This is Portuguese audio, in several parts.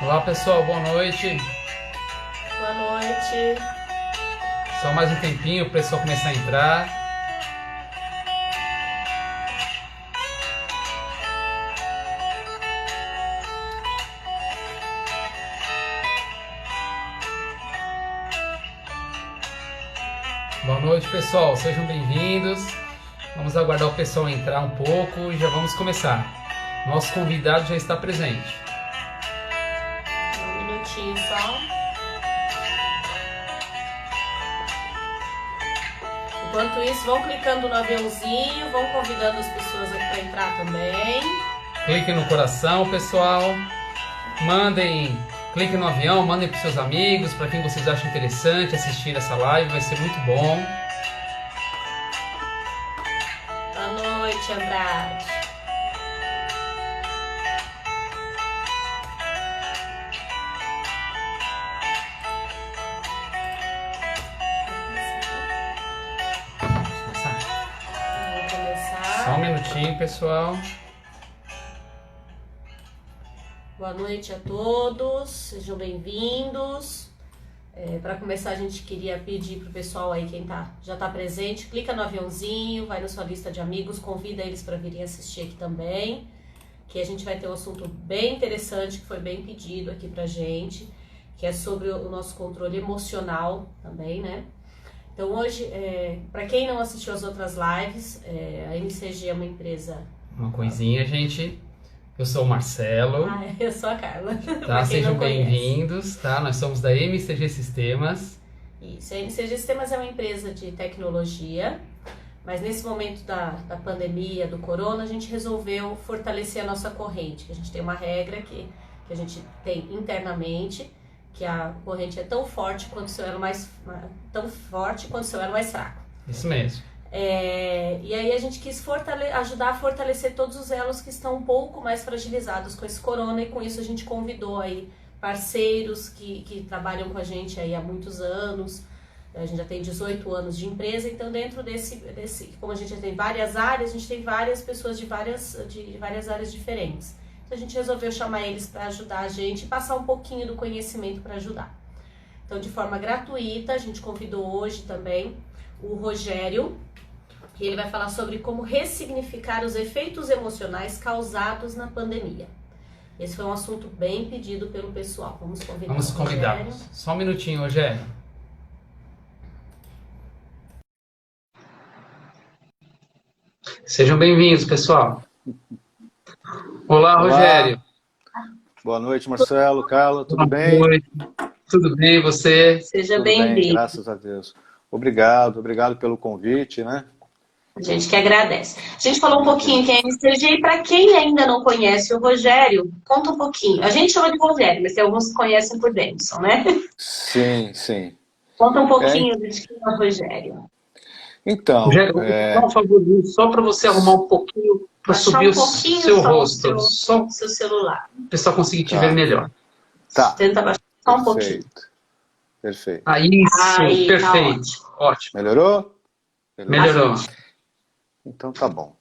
Olá pessoal, boa noite. Boa noite. Só mais um tempinho para o pessoal começar a entrar. Boa noite pessoal, sejam bem-vindos. Vamos aguardar o pessoal entrar um pouco e já vamos começar. Nosso convidado já está presente. Um minutinho só. Enquanto isso, vão clicando no aviãozinho, vão convidando as pessoas para entrar também. Clique no coração, pessoal. Clique no avião, mandem para seus amigos, para quem vocês acham interessante assistir essa live, vai ser muito bom. Boa noite, Andrade. Vamos começar. Só um minutinho, pessoal. Boa noite a todos, sejam bem-vindos. Para começar, a gente queria pedir para o pessoal aí, quem já está presente, clica no aviãozinho, vai na sua lista de amigos, convida eles para virem assistir aqui também, que a gente vai ter um assunto bem interessante, que foi bem pedido aqui para gente, que é sobre o nosso controle emocional também, né? Então hoje, para quem não assistiu as outras lives, a MCG é uma empresa... Uma coisinha, gente. Eu sou o Marcelo. Eu sou a Carla. Tá, sejam bem-vindos, tá? Nós somos da MCG Sistemas. Isso, a MCG Sistemas é uma empresa de tecnologia, mas nesse momento da pandemia, do corona, a gente resolveu fortalecer a nossa corrente, que a gente tem uma regra que a gente tem internamente, que a corrente é tão forte quanto o seu elo mais fraco. Isso mesmo. E aí a gente quis ajudar a fortalecer todos os elos que estão um pouco mais fragilizados com esse corona, e com isso a gente convidou aí parceiros que trabalham com a gente aí há muitos anos. A gente já tem 18 anos de empresa, então dentro desse como a gente já tem várias áreas, a gente tem várias pessoas de várias áreas diferentes. Então a gente resolveu chamar eles para ajudar a gente e passar um pouquinho do conhecimento para ajudar. Então, de forma gratuita, a gente convidou hoje também o Rogério, que ele vai falar sobre como ressignificar os efeitos emocionais causados na pandemia. Esse foi um assunto bem pedido pelo pessoal. Vamos convidar. Só um minutinho, Rogério. Sejam bem-vindos, pessoal. Olá, Rogério. Boa noite, Marcelo, Carla, tudo bem? Boa noite. Tudo bem, você? Seja bem-vindo. Graças a Deus. Obrigado pelo convite, né? A gente que agradece. A gente falou um pouquinho que é MCG, e para quem ainda não conhece o Rogério, conta um pouquinho. A gente chama de Rogério, mas tem alguns que conhecem por Denison, né? Sim. Conta um pouquinho de quem é o Rogério. Então, Rogério, vou dar um favorzinho só para você arrumar um pouquinho, para subir o seu rosto. Só o seu celular. O pessoal conseguir te ver melhor. Tá. Tenta baixar só um pouquinho. Perfeito. Isso, perfeito. Tá ótimo. Melhorou? Melhorou. Então tá bom.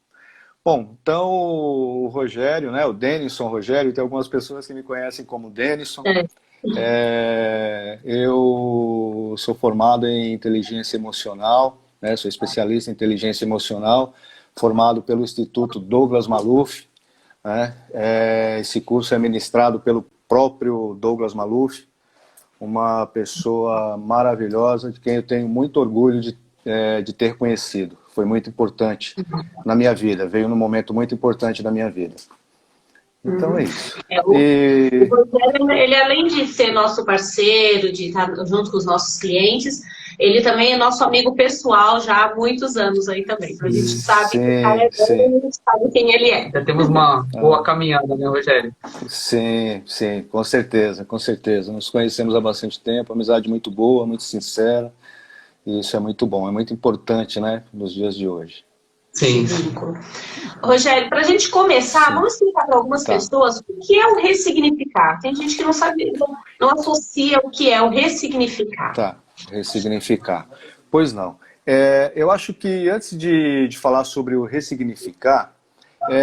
Bom, então o Rogério, né, o Denison Rogério, tem algumas pessoas que me conhecem como Denison. Eu sou formado em inteligência emocional, né, sou especialista em inteligência emocional, formado pelo Instituto Douglas Maluf. Né, esse curso é ministrado pelo próprio Douglas Maluf, uma pessoa maravilhosa, de quem eu tenho muito orgulho de ter conhecido. Foi muito importante na minha vida, veio num momento muito importante da minha vida. Então é isso. O Rogério, ele além de ser nosso parceiro, de estar junto com os nossos clientes, ele também é nosso amigo pessoal já há muitos anos aí também. Então a gente sabe que o cara é bom, a gente sabe quem ele é. Já temos uma boa caminhada, né, Rogério? Sim, com certeza. Nos conhecemos há bastante tempo, amizade muito boa, muito sincera. E isso é muito bom, é muito importante, né, nos dias de hoje. Sim. Rogério, para a gente começar, vamos explicar para algumas pessoas o que é o ressignificar. Tem gente que não sabe, não associa o que é o ressignificar. Tá, ressignificar. Pois não. Eu acho que antes de falar sobre o ressignificar,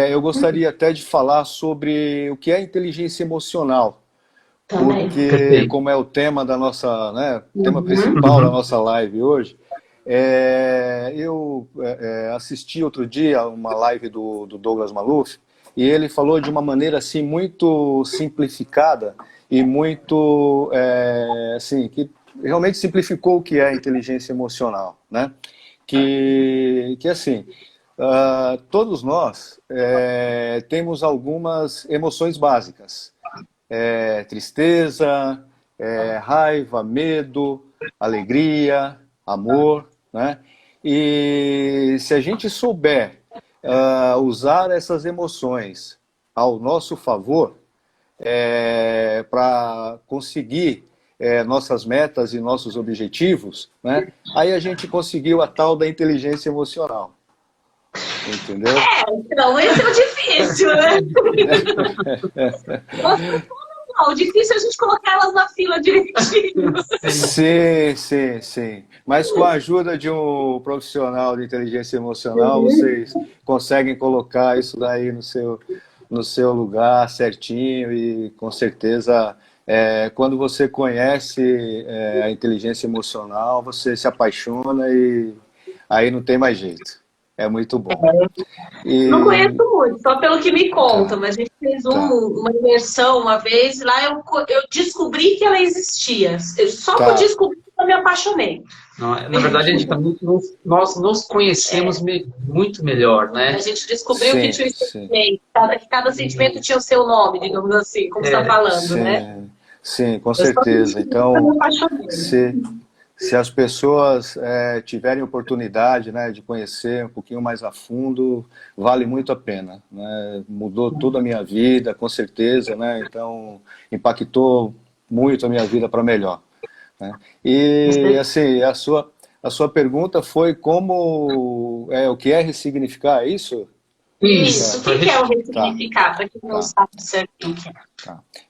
eu gostaria até de falar sobre o que é inteligência emocional. Também. porque Perfeito. como é o tema da nossa, né, o tema principal da nossa live hoje, eu assisti outro dia uma live do Douglas Maluf e ele falou de uma maneira assim muito simplificada e muito assim que realmente simplificou o que é inteligência emocional, né? Que assim, todos nós temos algumas emoções básicas. Tristeza, raiva, medo, alegria, amor, né? E se a gente souber usar essas emoções ao nosso favor, para conseguir nossas metas e nossos objetivos, né? Aí a gente conseguiu a tal da inteligência emocional. Entendeu? Então, esse é o difícil, né? O difícil é a gente colocar elas na fila direitinho. Sim. Mas com a ajuda de um profissional de inteligência emocional, vocês conseguem colocar isso daí no seu lugar certinho e com certeza quando você conhece a inteligência emocional, você se apaixona e aí não tem mais jeito. É muito bom. Não conheço muito, só pelo que me conta, mas a gente fez uma imersão uma vez e lá eu descobri que ela existia. Só por descobrir que eu me apaixonei. Na verdade, nós nos conhecemos muito melhor, né? A gente descobriu que tinha um sentimento, que cada sentimento tinha o seu nome, digamos assim, como você está falando, né? Sim, com certeza. Então, se as pessoas tiverem oportunidade, né, de conhecer um pouquinho mais a fundo, vale muito a pena, né? Mudou toda a minha vida, com certeza, né? Então, impactou muito a minha vida para melhor, né? E, assim, a sua pergunta foi o que é ressignificar, é isso? Isso. O que é o ressignificar, para quem não sabe certinho o que é?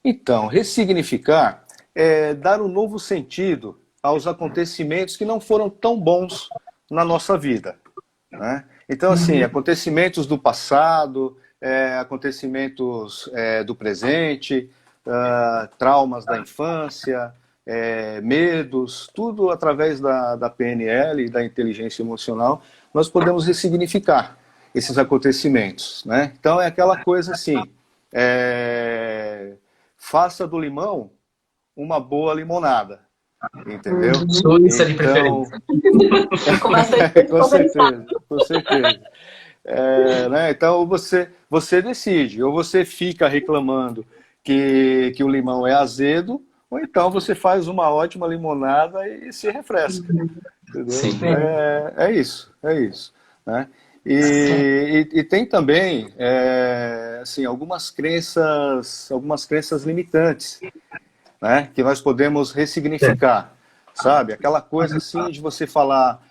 Então, ressignificar é dar um novo sentido aos acontecimentos que não foram tão bons na nossa vida, né? Então, assim, acontecimentos do passado, acontecimentos do presente, traumas da infância, medos, tudo através da PNL e da inteligência emocional, nós podemos ressignificar esses acontecimentos, né? Então, é aquela coisa assim, faça do limão uma boa limonada. Entendeu? Suíça de preferência. Com certeza. Né? Então você decide, ou você fica reclamando que o limão é azedo, ou então você faz uma ótima limonada e se refresca. Entendeu? É isso. Né? E tem também assim, algumas crenças limitantes, né, que nós podemos ressignificar, sabe? Aquela coisa assim de você falar,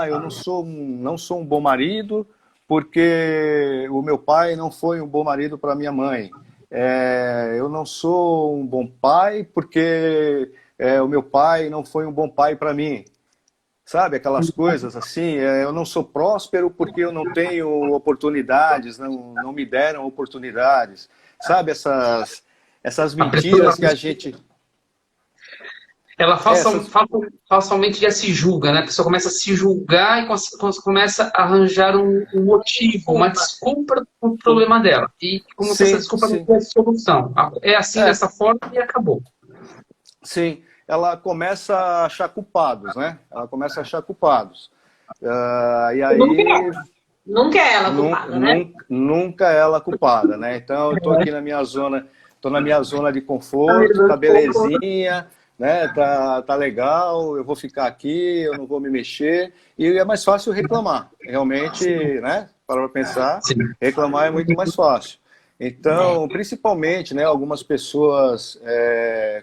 eu não sou um bom marido porque o meu pai não foi um bom marido para minha mãe. Eu não sou um bom pai porque o meu pai não foi um bom pai para mim. Sabe, aquelas coisas assim, eu não sou próspero porque eu não tenho oportunidades, não me deram oportunidades. Sabe, essas mentiras que a gente... Ela facilmente já se julga, né? A pessoa começa a se julgar e começa a arranjar um motivo, uma desculpa para o problema dela. E como essa desculpa não tem solução. É assim, dessa forma, e acabou. Sim, ela começa a achar culpados, né? E aí... Nunca é ela culpada, né? Nunca ela culpada, né? Então, eu tô aqui na minha zona de conforto, tá belezinha, né? Tá legal, eu vou ficar aqui, eu não vou me mexer, e é mais fácil reclamar, realmente, né? Para pensar, reclamar é muito mais fácil. Então, principalmente, né? Algumas pessoas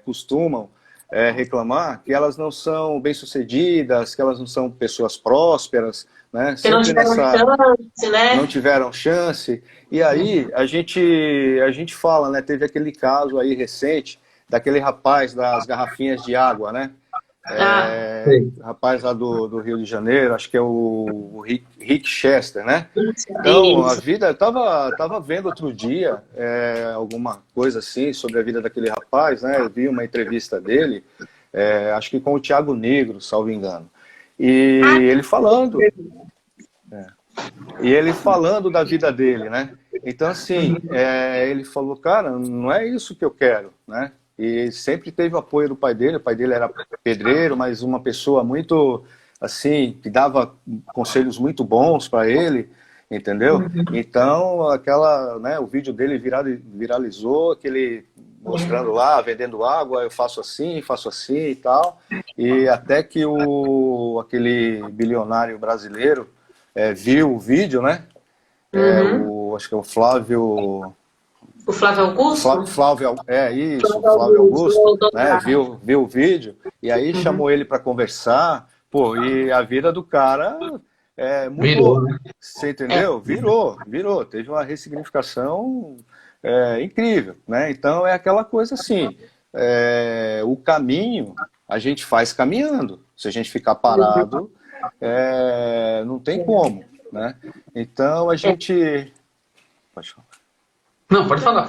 costumam reclamar que elas não são bem-sucedidas, que elas não são pessoas prósperas, né? Que não tiveram chance, né? Não tiveram chance. E aí a gente fala, né? Teve aquele caso aí recente daquele rapaz das garrafinhas de água, né? Rapaz lá do Rio de Janeiro, acho que é o Rick Chester, né? Então, a vida, eu tava vendo outro dia alguma coisa assim sobre a vida daquele rapaz, né? Eu vi uma entrevista dele, acho que com o Thiago Negro, salvo engano. E ele falando... E ele falando da vida dele, né? Então, assim, ele falou, cara, não é isso que eu quero, né? E sempre teve o apoio do pai dele. O pai dele era pedreiro, mas uma pessoa muito, assim, que dava conselhos muito bons para ele, entendeu? Então, né, o vídeo dele viralizou, aquele mostrando lá, vendendo água, eu faço assim e tal. E até que aquele bilionário brasileiro viu o vídeo, né? Acho que é o Flávio... O Flávio Augusto? Flávio Augusto, né? Viu o vídeo e aí chamou ele para conversar, pô, e a vida do cara mudou. Virou, né? Você entendeu? Virou. Teve uma ressignificação incrível, né? Então é aquela coisa assim, o caminho a gente faz caminhando. Se a gente ficar parado, não tem como, né? Então a gente... Pode falar. Não, pode falar.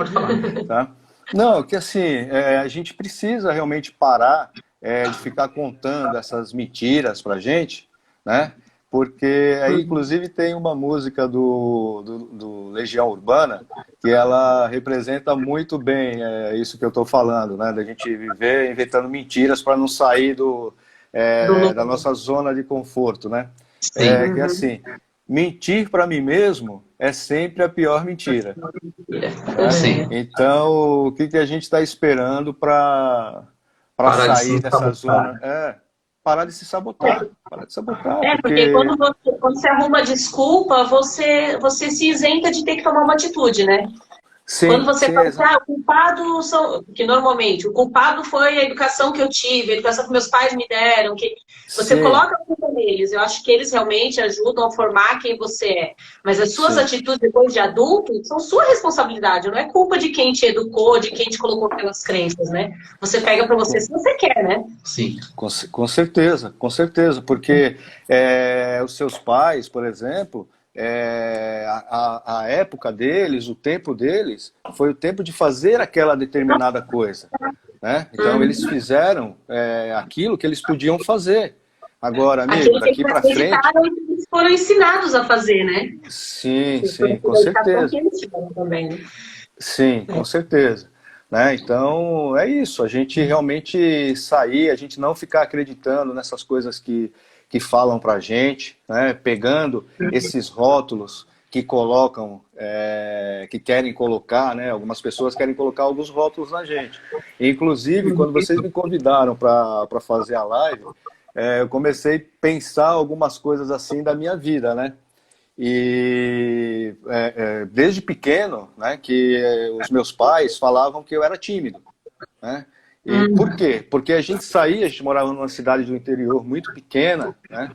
Tá? Não, que assim, a gente precisa realmente parar de ficar contando essas mentiras pra gente, né? Porque aí, inclusive, tem uma música do Legião Urbana que ela representa muito bem isso que eu estou falando, né? Da gente viver inventando mentiras para não sair da nossa zona de conforto, né? Que é assim, mentir para mim mesmo é sempre a pior mentira. Sim. Então, o que a gente está esperando para sair dessa zona? Parar de se sabotar. Parar de sabotar. Porque quando você arruma desculpa, você se isenta de ter que tomar uma atitude, né? Sim, quando você fala, o culpado que normalmente o culpado foi a educação que eu tive, a educação que meus pais me deram, que você coloca a culpa neles. Eu acho que eles realmente ajudam a formar quem você é. Mas as suas atitudes depois de adulto são sua responsabilidade, não é culpa de quem te educou, de quem te colocou pelas crenças, né? Você pega para você se você quer, né? Sim. Com certeza, porque os seus pais, por exemplo, a época deles, o tempo deles, foi o tempo de fazer aquela determinada coisa, né? Então eles fizeram aquilo que eles podiam fazer. Agora, amigo, daqui para frente... Eles foram ensinados a fazer, né? Sim, com certeza. Sim, com certeza. Né? Então, é isso, a gente realmente sair, a gente não ficar acreditando nessas coisas que falam pra gente, né? Pegando esses rótulos que colocam, que querem colocar, né? Algumas pessoas querem colocar alguns rótulos na gente. Inclusive, quando vocês me convidaram para fazer a live, eu comecei a pensar algumas coisas assim da minha vida, né? E desde pequeno, né, que os meus pais falavam que eu era tímido, né? E por quê? Porque a gente morava numa cidade do interior muito pequena, né,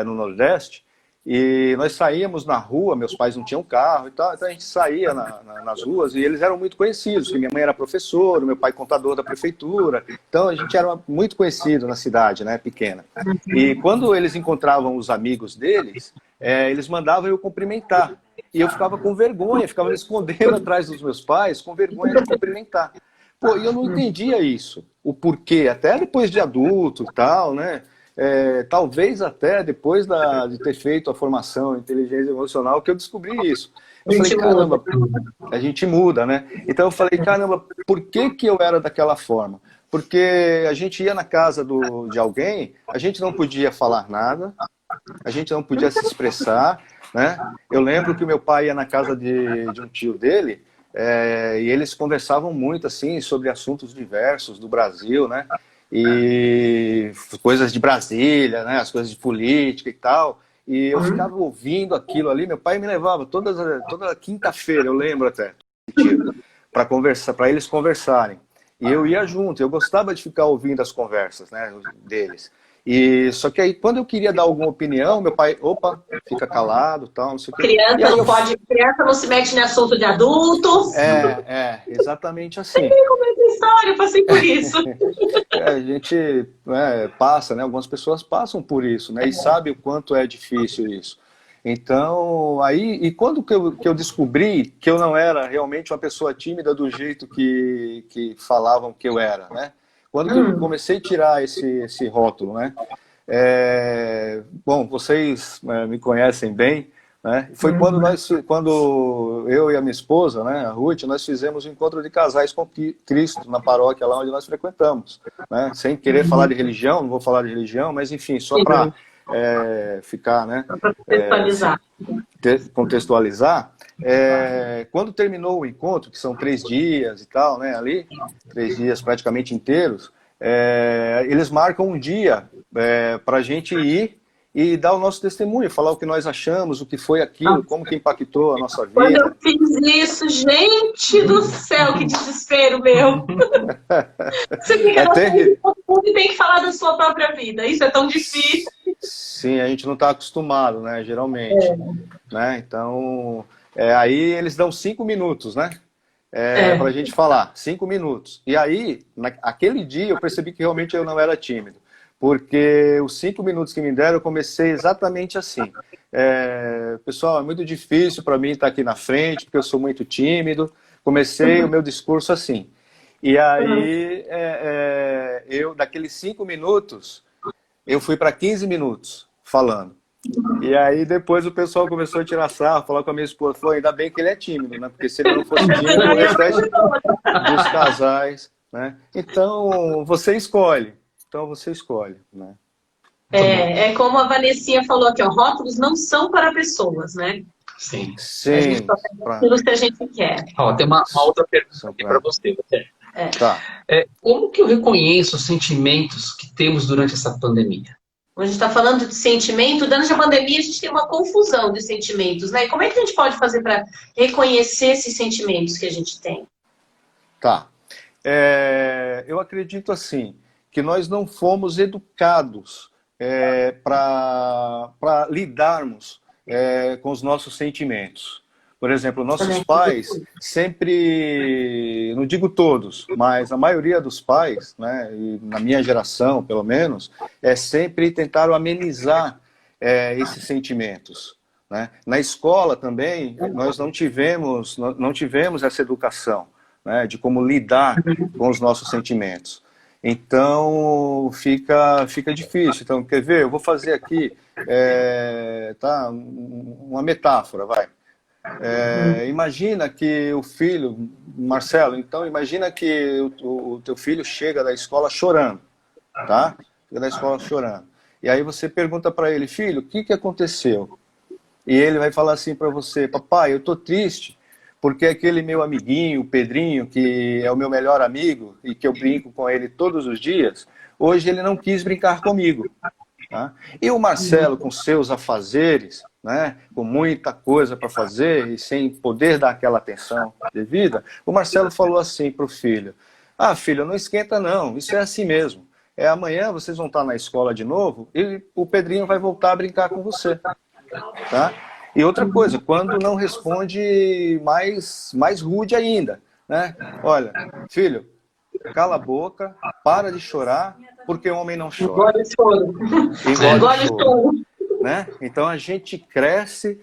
no Nordeste, e nós saíamos na rua, meus pais não tinham carro e tal, então a gente saía nas ruas e eles eram muito conhecidos, porque minha mãe era professora, meu pai contador da prefeitura, então a gente era muito conhecido na cidade, né, pequena. E quando eles encontravam os amigos deles, eles mandavam eu cumprimentar. E eu ficava com vergonha, ficava me escondendo atrás dos meus pais, com vergonha de cumprimentar. Pô, e eu não entendia isso, o porquê, até depois de adulto e tal, né? Talvez até depois de ter feito a formação em inteligência emocional que eu descobri isso. Eu falei, caramba, a gente muda, né? Então eu falei, caramba, por que eu era daquela forma? Porque a gente ia na casa de alguém, a gente não podia falar nada, a gente não podia se expressar, né? Eu lembro que o meu pai ia na casa de um tio dele, e eles conversavam muito assim sobre assuntos diversos do Brasil, né? E coisas de Brasília, né? As coisas de política e tal. E eu ficava ouvindo aquilo ali. Meu pai me levava toda quinta-feira, eu lembro até, para eles conversarem. E eu ia junto. Eu gostava de ficar ouvindo as conversas, né, deles. E só que aí, quando eu queria dar alguma opinião, meu pai, opa, fica calado, tal, não sei o quê. Criança não se mete em assunto de adultos. Exatamente assim. Como é essa história? Eu passei por isso. A gente passa, né? Algumas pessoas passam por isso, né? E sabe o quanto é difícil isso. Então, aí, e quando que eu descobri que eu não era realmente uma pessoa tímida do jeito que falavam que eu era, né? Quando que eu comecei a tirar esse rótulo, né? Bom, vocês me conhecem bem, né? Foi quando eu e a minha esposa, né, a Ruth, nós fizemos um encontro de casais com Cristo na paróquia lá onde nós frequentamos, né? Sem querer falar de religião, não vou falar de religião, mas enfim, só para ficar, né? Contextualizar. Quando terminou o encontro, que são 3 dias e tal, né? Ali, 3 dias praticamente inteiros, eles marcam um dia para a gente ir e dar o nosso testemunho, falar o que nós achamos, o que foi aquilo, como que impactou a nossa vida. Quando eu fiz isso, gente do céu, que desespero meu. Você fica e tem que falar da sua própria vida. Isso é tão difícil. Sim, a gente não está acostumado, né, geralmente. Né? Então, aí eles dão 5 minutos, né? Para a gente falar, 5 minutos. E aí, naquele dia, eu percebi que realmente eu não era tímido. Porque os 5 minutos que me deram, eu comecei exatamente assim. Pessoal, é muito difícil para mim estar aqui na frente, porque eu sou muito tímido. Comecei o meu discurso assim. E aí, daqueles 5 minutos, eu fui para 15 minutos falando. E aí depois o pessoal começou a tirar sarro, falar com a minha esposa, falou, ainda bem que ele é tímido, né? Porque se ele não fosse tímido, o restante dos casais, né? Então, você escolhe. Né? Como a Vanessinha falou aqui, ó, rótulos não são para pessoas, né? Sim. A gente só tem aquilo que a gente quer. Tem uma outra pergunta aqui para você. Tá. Como que eu reconheço os sentimentos que temos durante essa pandemia? Quando a gente está falando de sentimento, durante a pandemia a gente tem uma confusão de sentimentos, né? E como é que a gente pode fazer para reconhecer esses sentimentos que a gente tem? Tá. Eu acredito assim, que nós não fomos educados para lidarmos com os nossos sentimentos. Por exemplo, nossos pais sempre, não digo todos, mas a maioria dos pais, né, e na minha geração pelo menos, sempre tentaram amenizar esses sentimentos. Né? Na escola também, nós não tivemos essa educação, né, de como lidar com os nossos sentimentos. Então, fica difícil. Então, quer ver? Eu vou fazer aqui uma metáfora, vai. Imagina que o filho, Marcelo, então imagina que o teu filho chega da escola chorando, tá? Chega da escola chorando. E aí você pergunta para ele, filho, o que aconteceu? E ele vai falar assim para você, papai, eu tô triste, porque aquele meu amiguinho, o Pedrinho, que é o meu melhor amigo e que eu brinco com ele todos os dias, hoje ele não quis brincar comigo. Tá? E o Marcelo, com seus afazeres, né, com muita coisa para fazer e sem poder dar aquela atenção devida, o Marcelo falou assim para o filho, filho, não esquenta não, isso é assim mesmo. Amanhã vocês vão estar na escola de novo e o Pedrinho vai voltar a brincar com você. Tá? E outra coisa, quando não responde mais rude ainda, né? Olha, filho, cala a boca, para de chorar, porque o homem não chora. Engole choro. Né? Então a gente cresce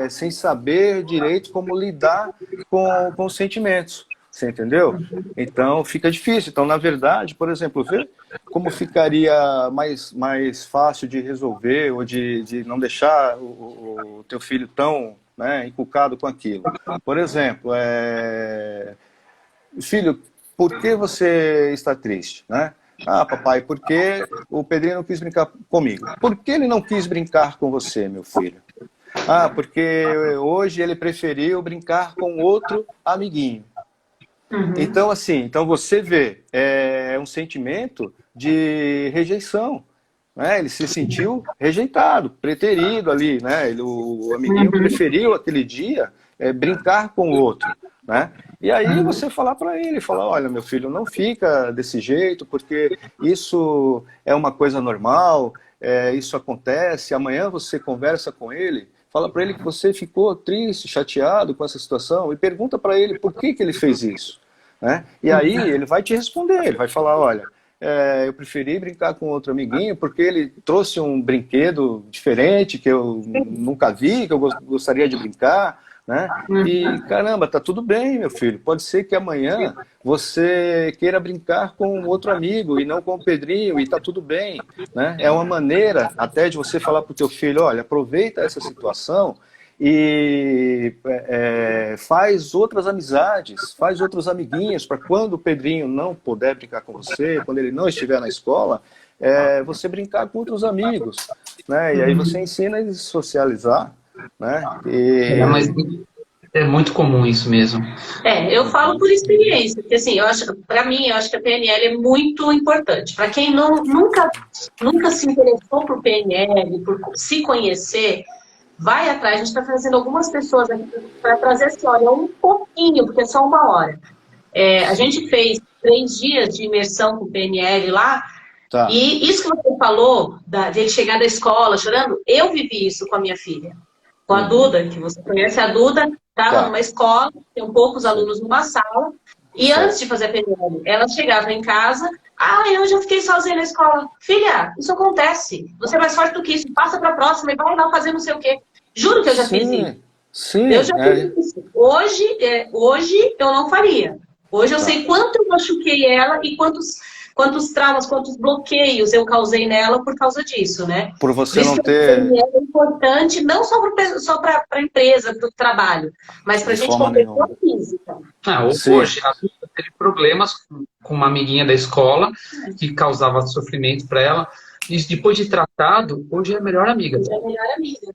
sem saber direito como lidar com os sentimentos. Você entendeu? Então fica difícil. Então, na verdade, por exemplo, vê como ficaria mais fácil de resolver ou de não deixar o teu filho tão, né, inculcado com aquilo. Por exemplo, filho, por que você está triste? Né? Papai, porque o Pedrinho não quis brincar comigo. Por que ele não quis brincar com você, meu filho? Porque hoje ele preferiu brincar com outro amiguinho. Então, assim, você vê, um sentimento de rejeição. Né? Ele se sentiu rejeitado, preterido ali. Né? O amiguinho preferiu aquele dia brincar com o outro. né? E aí você falar para ele, falar, olha, meu filho, não fica desse jeito, porque isso é uma coisa normal, isso acontece, amanhã você conversa com ele, fala para ele que você ficou triste, chateado com essa situação, e pergunta para ele por que ele fez isso, né? E aí ele vai te responder, ele vai falar, olha, eu preferi brincar com outro amiguinho porque ele trouxe um brinquedo diferente que eu nunca vi, que eu gostaria de brincar, né? E caramba, tá tudo bem, meu filho. Pode ser que amanhã você queira brincar com outro amigo e não com o Pedrinho, e tá tudo bem, né? É uma maneira até de você falar pro teu filho, olha, aproveita essa situação e faz outras amizades, faz outros amiguinhos, para quando o Pedrinho não puder brincar com você, quando ele não estiver na escola, você brincar com outros amigos, né? E aí você ensina eles a socializar, né? Mas é muito comum isso mesmo. Eu falo por experiência, porque assim, para mim, eu acho que a PNL é muito importante. Para quem nunca se interessou por PNL, por se conhecer, vai atrás. A gente está trazendo algumas pessoas aqui para trazer assim, olha, um pouquinho, porque é só uma hora. A gente fez 3 dias de imersão com PNL lá, Tá. E isso que você falou, de ele chegar da escola chorando, eu vivi isso com a minha filha. Com a Duda, que você conhece, a Duda estava numa escola, tem poucos alunos numa sala, e antes de fazer a PNL, ela chegava em casa, eu já fiquei sozinha na escola. Filha, isso acontece, você é mais forte do que isso, passa para a próxima e vai lá fazer não sei o quê. Juro que eu já fiz isso. Sim, eu já fiz isso. Hoje eu não faria. Hoje eu sei quanto eu machuquei ela e quantos traumas, quantos bloqueios eu causei nela por causa disso, né? Por você não ter... É importante não só para a empresa, para o trabalho, mas para a gente como pessoa física. Hoje, a Duda teve problemas com uma amiguinha da escola que causava sofrimento para ela. E depois de tratado, hoje é a melhor amiga. É a melhor amiga.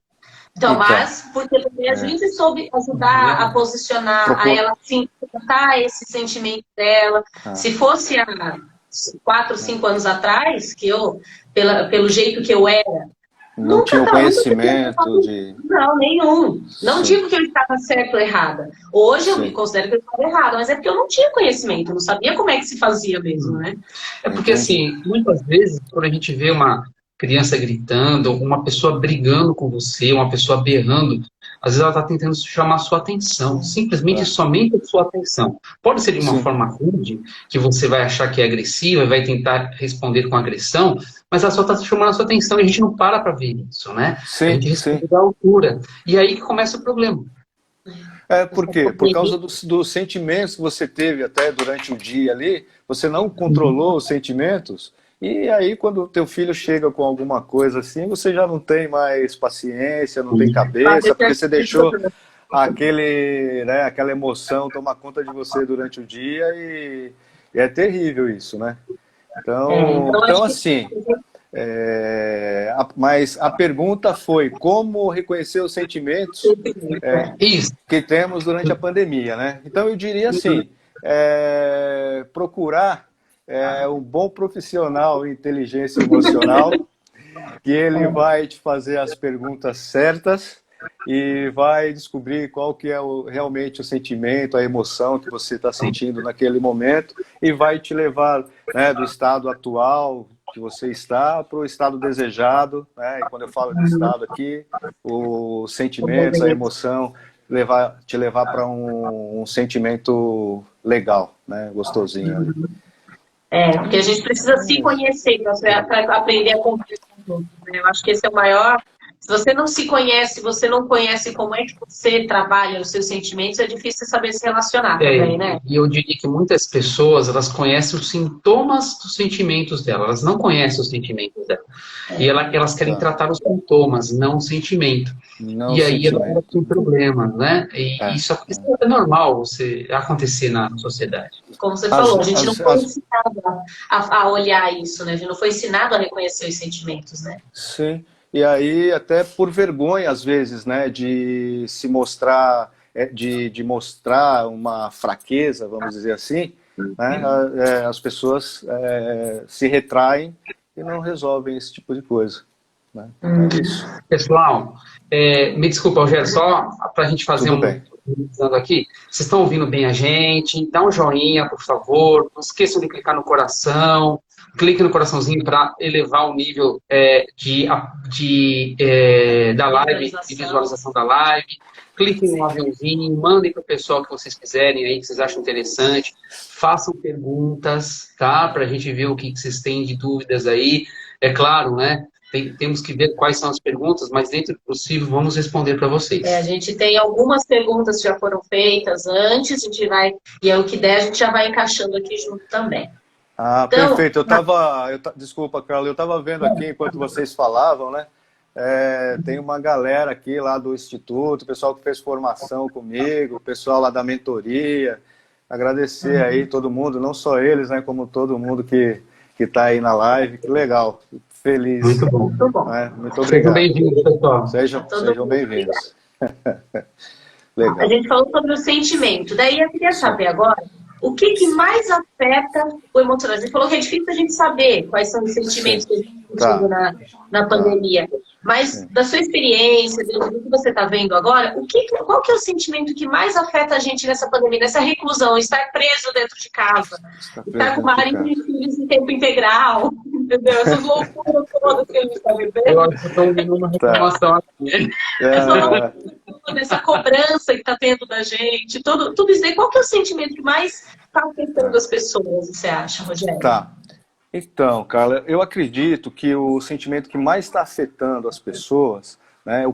Então, mas porque também a gente soube ajudar a posicionar, a ela assim, tratar esse sentimento dela. Se fosse há 4, 5 anos atrás, que eu, pelo jeito que eu era, não tinha conhecimento de... Não, nenhum. Não digo que eu estava certo ou errada. Hoje eu me considero que eu estava errada, mas é porque eu não tinha conhecimento, eu não sabia como é que se fazia mesmo, né? É porque, assim, muitas vezes, quando a gente vê uma criança gritando, uma pessoa brigando com você, uma pessoa berrando, às vezes ela está tentando chamar a sua atenção, simplesmente somente a sua atenção. Pode ser de uma forma rude, que você vai achar que é agressiva, vai tentar responder com agressão, mas ela só está chamando a sua atenção e a gente não para ver isso, né? A gente responde da altura. E aí que começa o problema. Por quê? Por causa dos sentimentos que você teve até durante o dia ali, você não controlou os sentimentos. E aí, quando o teu filho chega com alguma coisa assim, você já não tem mais paciência, não tem cabeça, porque você deixou aquela emoção tomar conta de você durante o dia e é terrível isso, né? Então assim, mas a pergunta foi como reconhecer os sentimentos que temos durante a pandemia, né? Então eu diria assim, procurar um bom profissional em inteligência emocional, que ele vai te fazer as perguntas certas e vai descobrir qual que é realmente o sentimento, a emoção que você está sentindo naquele momento e vai te levar, né, do estado atual que você está para o estado desejado, né? E quando eu falo de estado aqui, os sentimentos, a emoção, te levar para um sentimento legal, né? Gostosinho. Porque a gente precisa se conhecer para aprender a conversar junto, né? Eu acho que esse é o maior... Se você não se conhece, você não conhece como é que você trabalha os seus sentimentos, é difícil saber se relacionar também, né? E eu diria que muitas pessoas, elas conhecem os sintomas dos sentimentos dela, elas não conhecem os sentimentos dela. E elas querem tratar os sintomas, não o sentimento. E aí elas têm problemas, né? E isso é normal acontecer na sociedade. Como você falou, a gente não foi ensinado a olhar isso, né? A gente não foi ensinado a reconhecer os sentimentos, né? Sim. E aí, até por vergonha, às vezes, né, de se mostrar, de mostrar uma fraqueza, vamos dizer assim, né, as pessoas se retraem e não resolvem esse tipo de coisa. Né? É isso. Pessoal, me desculpa, Rogério, só para a gente fazer Revisando aqui, vocês estão ouvindo bem a gente? Dá um joinha, por favor. Não esqueçam de clicar no coração. Clique no coraçãozinho para elevar o nível da live, de visualização da live. Cliquem no aviãozinho, mandem para o pessoal que vocês quiserem aí, que vocês acham interessante. Façam perguntas, tá? Para a gente ver o que vocês têm de dúvidas aí. É claro, né? Temos que ver quais são as perguntas, mas dentro do possível vamos responder para vocês. A gente tem algumas perguntas que já foram feitas antes, a gente vai, e é o que der, a gente já vai encaixando aqui junto também. Ah, então, perfeito. Desculpa, Carla, eu estava vendo aqui, enquanto vocês falavam, né? Tem uma galera aqui lá do Instituto, o pessoal que fez formação comigo, o pessoal lá da mentoria. Agradecer aí todo mundo, não só eles, né? Como todo mundo que está aí na live. Que legal. Feliz. Muito bom. Muito bom. Muito obrigado. Sejam bem-vindos, pessoal. Sejam bem-vindos. Legal. A gente falou sobre o sentimento. Daí eu queria saber agora o que mais afeta o emocional. A gente falou que é difícil a gente saber quais são os sentimentos que a gente sentiu na pandemia. Mas da sua experiência, do que você está vendo agora, qual que é o sentimento que mais afeta a gente nessa pandemia, nessa reclusão, estar preso dentro de casa, estar com marido e filhos em tempo integral, entendeu? Essas loucuras todas que a gente está vivendo. Eu acho que estou ouvindo uma reclamação aqui. Essa cobrança que está tendo da gente, tudo isso aí, qual que é o sentimento que mais está afetando as pessoas, você acha, Rogério? Tá. Então, Carla, eu acredito que o sentimento que mais está afetando as pessoas, né,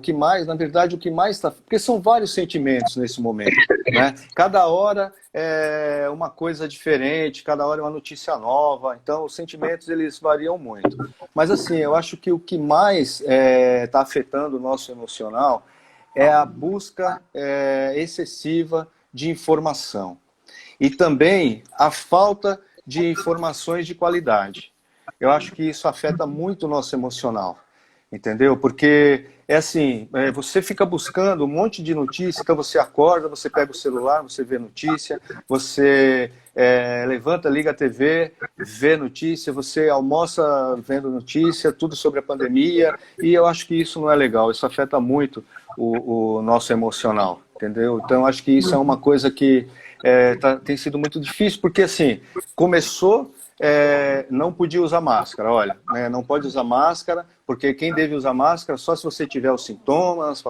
na verdade, o que mais está... Porque são vários sentimentos nesse momento, né? Cada hora é uma coisa diferente, cada hora é uma notícia nova, então os sentimentos, eles variam muito. Mas, assim, eu acho que o que mais está afetando o nosso emocional é a busca excessiva de informação. E também a falta de informações de qualidade. Eu acho que isso afeta muito o nosso emocional, entendeu? Porque você fica buscando um monte de notícia, então você acorda, você pega o celular, você vê notícia, você levanta, liga a TV, vê notícia, você almoça vendo notícia, tudo sobre a pandemia, e eu acho que isso não é legal, isso afeta muito o nosso emocional, entendeu? Então, eu acho que isso é uma coisa que tem sido muito difícil, porque assim, começou, não podia usar máscara, olha, né, não pode usar máscara, porque quem deve usar máscara só se você tiver os sintomas,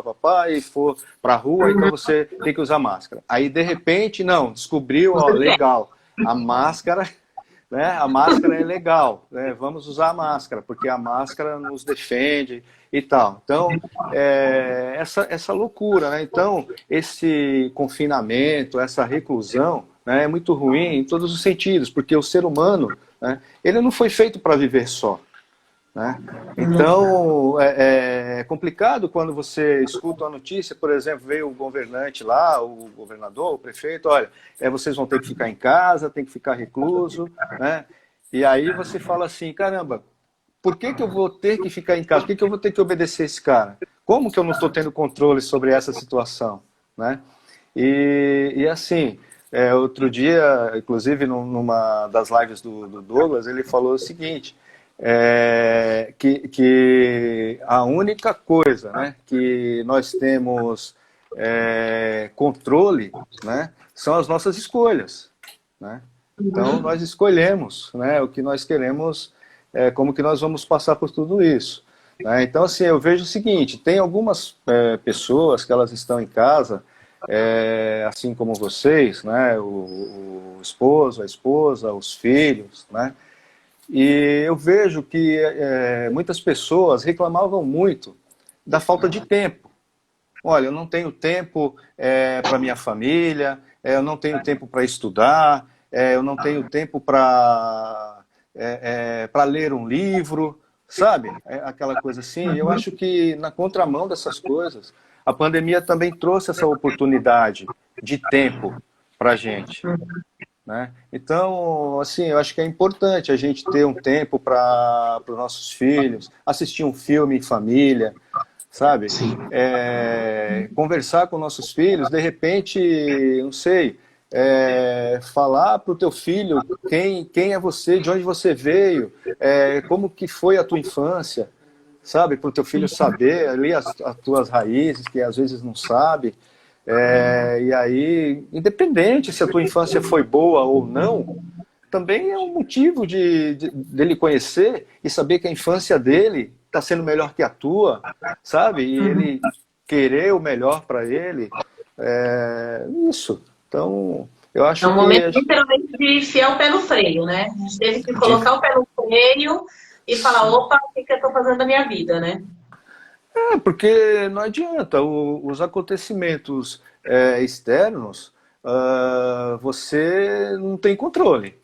e for para a rua, então você tem que usar máscara. Aí, de repente, não, descobriu, legal, a máscara, né, a máscara é legal, né, vamos usar a máscara, porque a máscara nos defende e tal. Então, essa loucura, né? Então, esse confinamento, essa reclusão, né, é muito ruim em todos os sentidos, porque o ser humano, né, ele não foi feito para viver só, né? Então, é complicado quando você escuta uma notícia, por exemplo, veio o governante lá, o governador, o prefeito, olha, vocês vão ter que ficar em casa, tem que ficar recluso, né? E aí você fala assim, caramba, por que eu vou ter que ficar em casa? Por que eu vou ter que obedecer esse cara? Como que eu não estou tendo controle sobre essa situação, né? E assim, outro dia, inclusive numa das lives do Douglas, ele falou o seguinte, que a única coisa, né, que nós temos controle, né, são as nossas escolhas, né? Então, nós escolhemos, né, o que nós queremos, como que nós vamos passar por tudo isso, né? Então, assim, eu vejo o seguinte, tem algumas pessoas que elas estão em casa, assim como vocês, né, o esposo, a esposa, os filhos, né? E eu vejo que muitas pessoas reclamavam muito da falta de tempo. Olha, eu não tenho tempo para minha família, eu não tenho tempo para estudar, eu não tenho tempo para ler um livro, sabe? Aquela coisa assim. Eu acho que na contramão dessas coisas, a pandemia também trouxe essa oportunidade de tempo para a gente, né? Então, assim, eu acho que é importante a gente ter um tempo para os nossos filhos, assistir um filme em família, sabe? Conversar com nossos filhos, de repente, não sei, falar para o teu filho quem é você, de onde você veio, como que foi a tua infância, sabe? Para o teu filho saber ali as tuas raízes, que às vezes não sabe. E aí, independente se a tua infância foi boa ou não, também é um motivo dele conhecer e saber que a infância dele está sendo melhor que a tua, sabe? E ele querer o melhor para ele, isso. Então, eu acho que... É um momento literalmente de enfiar o pé no freio, né? A gente teve que colocar o pé no freio e falar, opa, o que eu estou fazendo da minha vida, né? Porque não adianta, os acontecimentos externos, você não tem controle.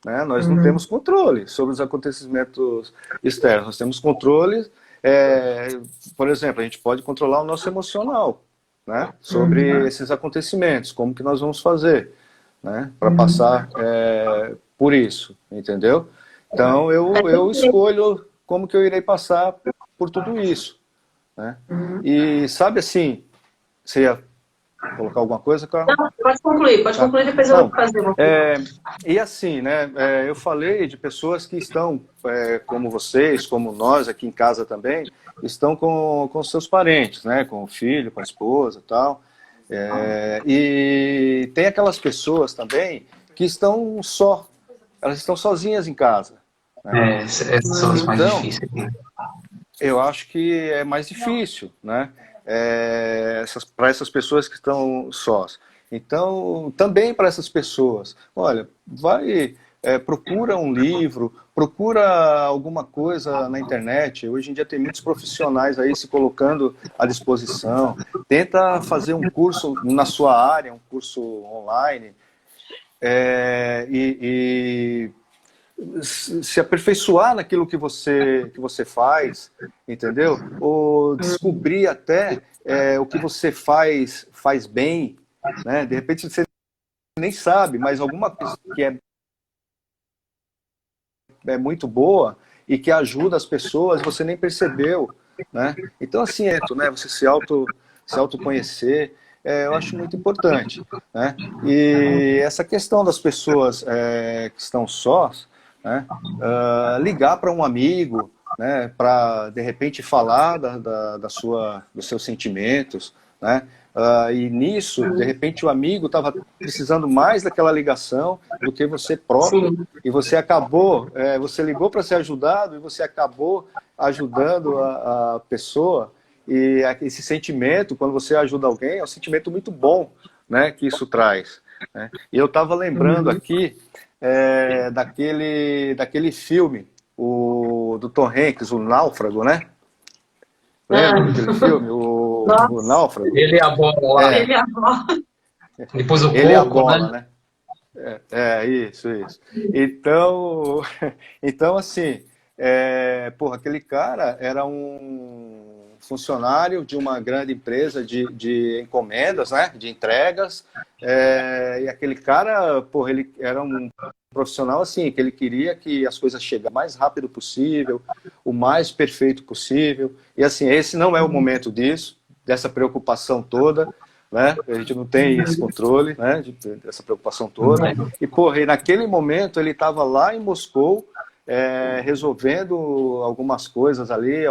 Né? Nós não temos controle sobre os acontecimentos externos, nós temos controle, por exemplo, a gente pode controlar o nosso emocional, né? Sobre esses acontecimentos, como que nós vamos fazer, né? Para passar por isso, entendeu? Então eu escolho como que eu irei passar por tudo isso, né? E sabe assim, você ia colocar alguma coisa, Carla? Não, pode concluir, depois eu vou fazer uma coisa. E assim, né, eu falei de pessoas que estão, como vocês, como nós aqui em casa também, estão com seus parentes, né, com o filho, com a esposa e tal. E tem aquelas pessoas também que estão elas estão sozinhas em casa. Né? Essas são as mais difíceis. Eu acho que é mais difícil, né? Para essas pessoas que estão sós. Então, também para essas pessoas, olha, procura um livro, procura alguma coisa na internet. Hoje em dia tem muitos profissionais aí se colocando à disposição. Tenta fazer um curso na sua área, um curso online, e se aperfeiçoar naquilo que você faz, entendeu? Ou descobrir até o que você faz bem, né? De repente você nem sabe, mas alguma coisa que é muito boa e que ajuda as pessoas, você nem percebeu, né? Então assim, né? Você se autoconhecer, eu acho muito importante, né? E essa questão das pessoas que estão sós, né? Ligar para um amigo, né? Para de repente falar dos seus sentimentos, né? E nisso, de repente o amigo estava precisando mais daquela ligação do que você próprio. Sim. E você acabou, você ligou para ser ajudado e você acabou ajudando a pessoa. E esse sentimento, quando você ajuda alguém, é um sentimento muito bom, né? Que isso traz, né? E eu estava lembrando aqui daquele filme, do Tom Hanks, o Náufrago, né? Lembra daquele filme, o Náufrago? Ele é a bola lá. Ele é a bola. Depois o Ele é a coco, bola, né? Isso. Então assim, aquele cara era um funcionário de uma grande empresa de encomendas, né? De entregas, e aquele cara, ele era um profissional assim, que ele queria que as coisas chegassem o mais rápido possível, o mais perfeito possível, e assim, esse não é o momento dessa preocupação toda, né? A gente não tem esse controle, né? Dessa preocupação toda, e naquele momento ele estava lá em Moscou, resolvendo algumas coisas ali,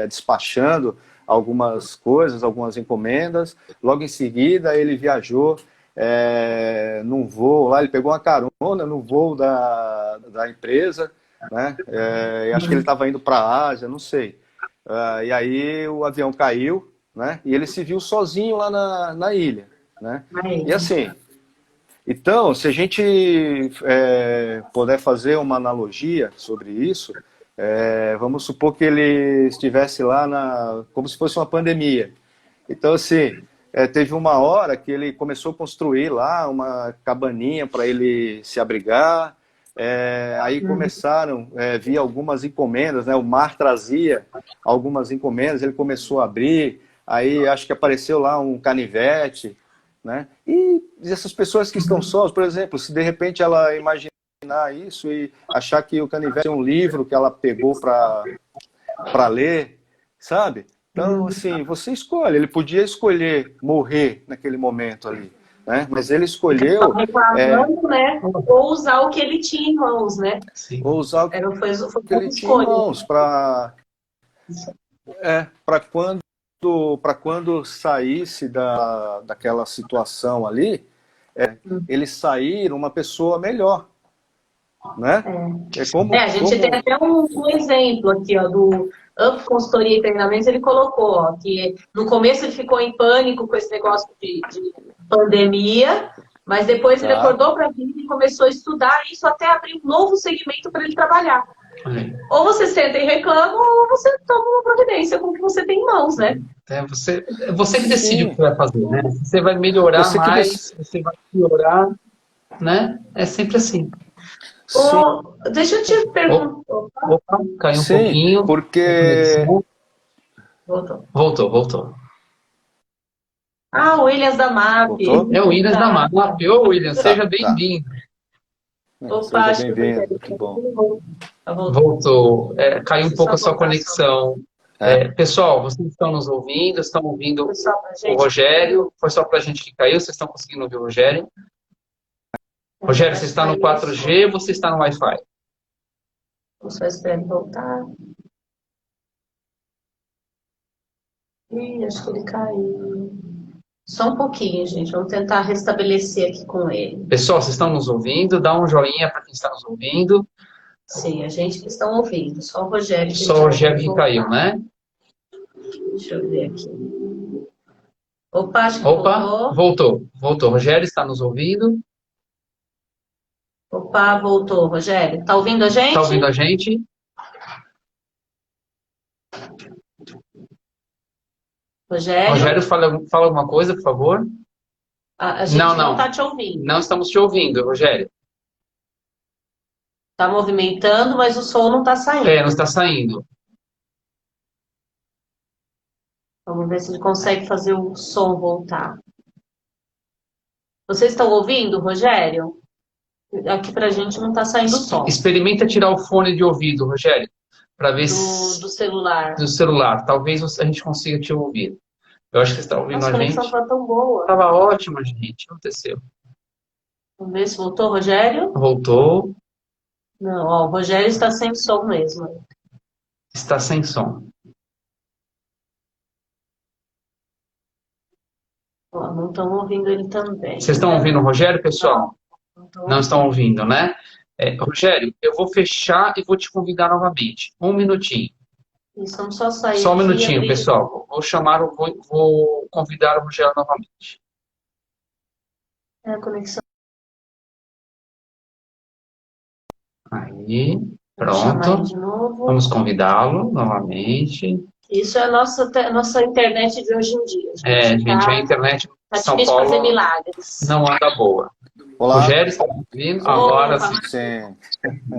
despachando algumas coisas, algumas encomendas. Logo em seguida ele viajou num voo lá, ele pegou uma carona no voo da empresa, né? Acho que ele estava indo para a Ásia, não sei. E aí o avião caiu, né? E ele se viu sozinho lá na ilha, né? E assim, então, se a gente puder fazer uma analogia sobre isso, vamos supor que ele estivesse lá como se fosse uma pandemia. Então, assim, teve uma hora que ele começou a construir lá uma cabaninha para ele se abrigar, aí começaram a vir algumas encomendas, né? O mar trazia algumas encomendas, ele começou a abrir, aí acho que apareceu lá um canivete, né? E essas pessoas que estão sós, por exemplo, se de repente ela imaginar isso e achar que o canivete é um livro que ela pegou para ler, sabe? Então, assim, você escolhe. Ele podia escolher morrer naquele momento ali, né? Mas ele escolheu... né? Ou usar o que ele tinha em mãos, né? Sim. Ou usar o que ele tinha em mãos para quando quando saísse daquela situação ali, eles saíram uma pessoa melhor, né? A gente tem até um exemplo aqui, ó, do Up Consultoria e Treinamentos, ele colocou, ó, que no começo ele ficou em pânico com esse negócio de pandemia, mas depois ele acordou para a vida e começou a estudar isso até abrir um novo segmento para ele trabalhar. Ou você senta e reclama, ou você toma uma providência com o que você tem em mãos, né? Você que decide o que vai fazer, né? Você vai melhorar mais, você vai piorar, né? É sempre assim. Deixa eu te perguntar. Opa, caiu um pouquinho. Porque... Voltou. O Williams da MAP. Voltou? É o Williams da MAP. Ô, Williams, seja bem-vindo. Opa, seja bem-vindo, que bom. Voltou. Caiu um pouco a sua conexão. Pessoal, vocês estão nos ouvindo? Estão ouvindo o Rogério? Foi só pra gente que caiu? Vocês estão conseguindo ouvir o Rogério? Rogério, você está no 4G ou você está no Wi-Fi? Vamos só esperar ele voltar. Acho que ele caiu. Só um pouquinho, gente. Vamos tentar restabelecer aqui com ele. Pessoal, vocês estão nos ouvindo? Dá um joinha para quem está nos ouvindo. Sim, a gente que está ouvindo. Só o Rogério. Só o Rogério que caiu, né? Deixa eu ver aqui. Opa, acho que voltou. Rogério, está nos ouvindo? Opa, voltou. Rogério, está ouvindo a gente? Está ouvindo a gente? Rogério, fala alguma coisa, por favor. A gente não está te ouvindo. Não estamos te ouvindo, Rogério. Está movimentando, mas o som não está saindo. Não está saindo. Vamos ver se ele consegue fazer o som voltar. Vocês estão ouvindo, Rogério? Aqui pra gente não está saindo o som. Experimenta tirar o fone de ouvido, Rogério. Para ver do celular. Do celular. Talvez a gente consiga te ouvir. Eu acho que você está ouvindo a gente. A conexão estava tão boa. Estava ótima, gente. O que aconteceu? Vamos ver se voltou, Rogério? Voltou. Não, o Rogério está sem som mesmo. Está sem som. Não estão ouvindo ele também. Vocês estão ouvindo o Rogério, pessoal? Não estão ouvindo, né? Rogério, eu vou fechar e vou te convidar novamente. Um minutinho. Isso, vamos só sair. Só um minutinho, pessoal. Vou convidar o Rogério novamente. A conexão. Aí, pronto. Vamos convidá-lo novamente. Isso é a nossa internet de hoje em dia. A internet de São Paulo fazer milagres. Não anda boa. Olá. Rogério, está ouvindo? Agora sim.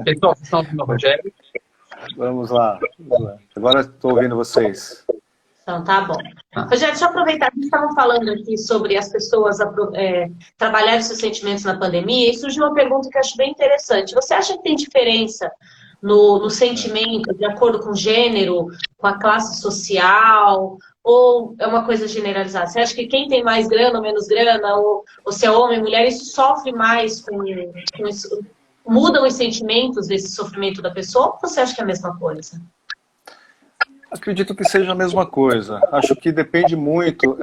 Pessoal, vocês estão ouvindo o Rogério? Vamos lá. Agora estou ouvindo vocês. Então, tá bom. Rogério, deixa eu aproveitar que estavam falando aqui sobre as pessoas trabalharem seus sentimentos na pandemia, e surgiu uma pergunta que eu acho bem interessante. Você acha que tem diferença no sentimento, de acordo com o gênero, com a classe social, ou é uma coisa generalizada? Você acha que quem tem mais grana ou menos grana, ou se é homem ou mulher, isso sofre mais com isso? Mudam os sentimentos desse sofrimento da pessoa, ou você acha que é a mesma coisa? Acredito que seja a mesma coisa. Acho que depende muito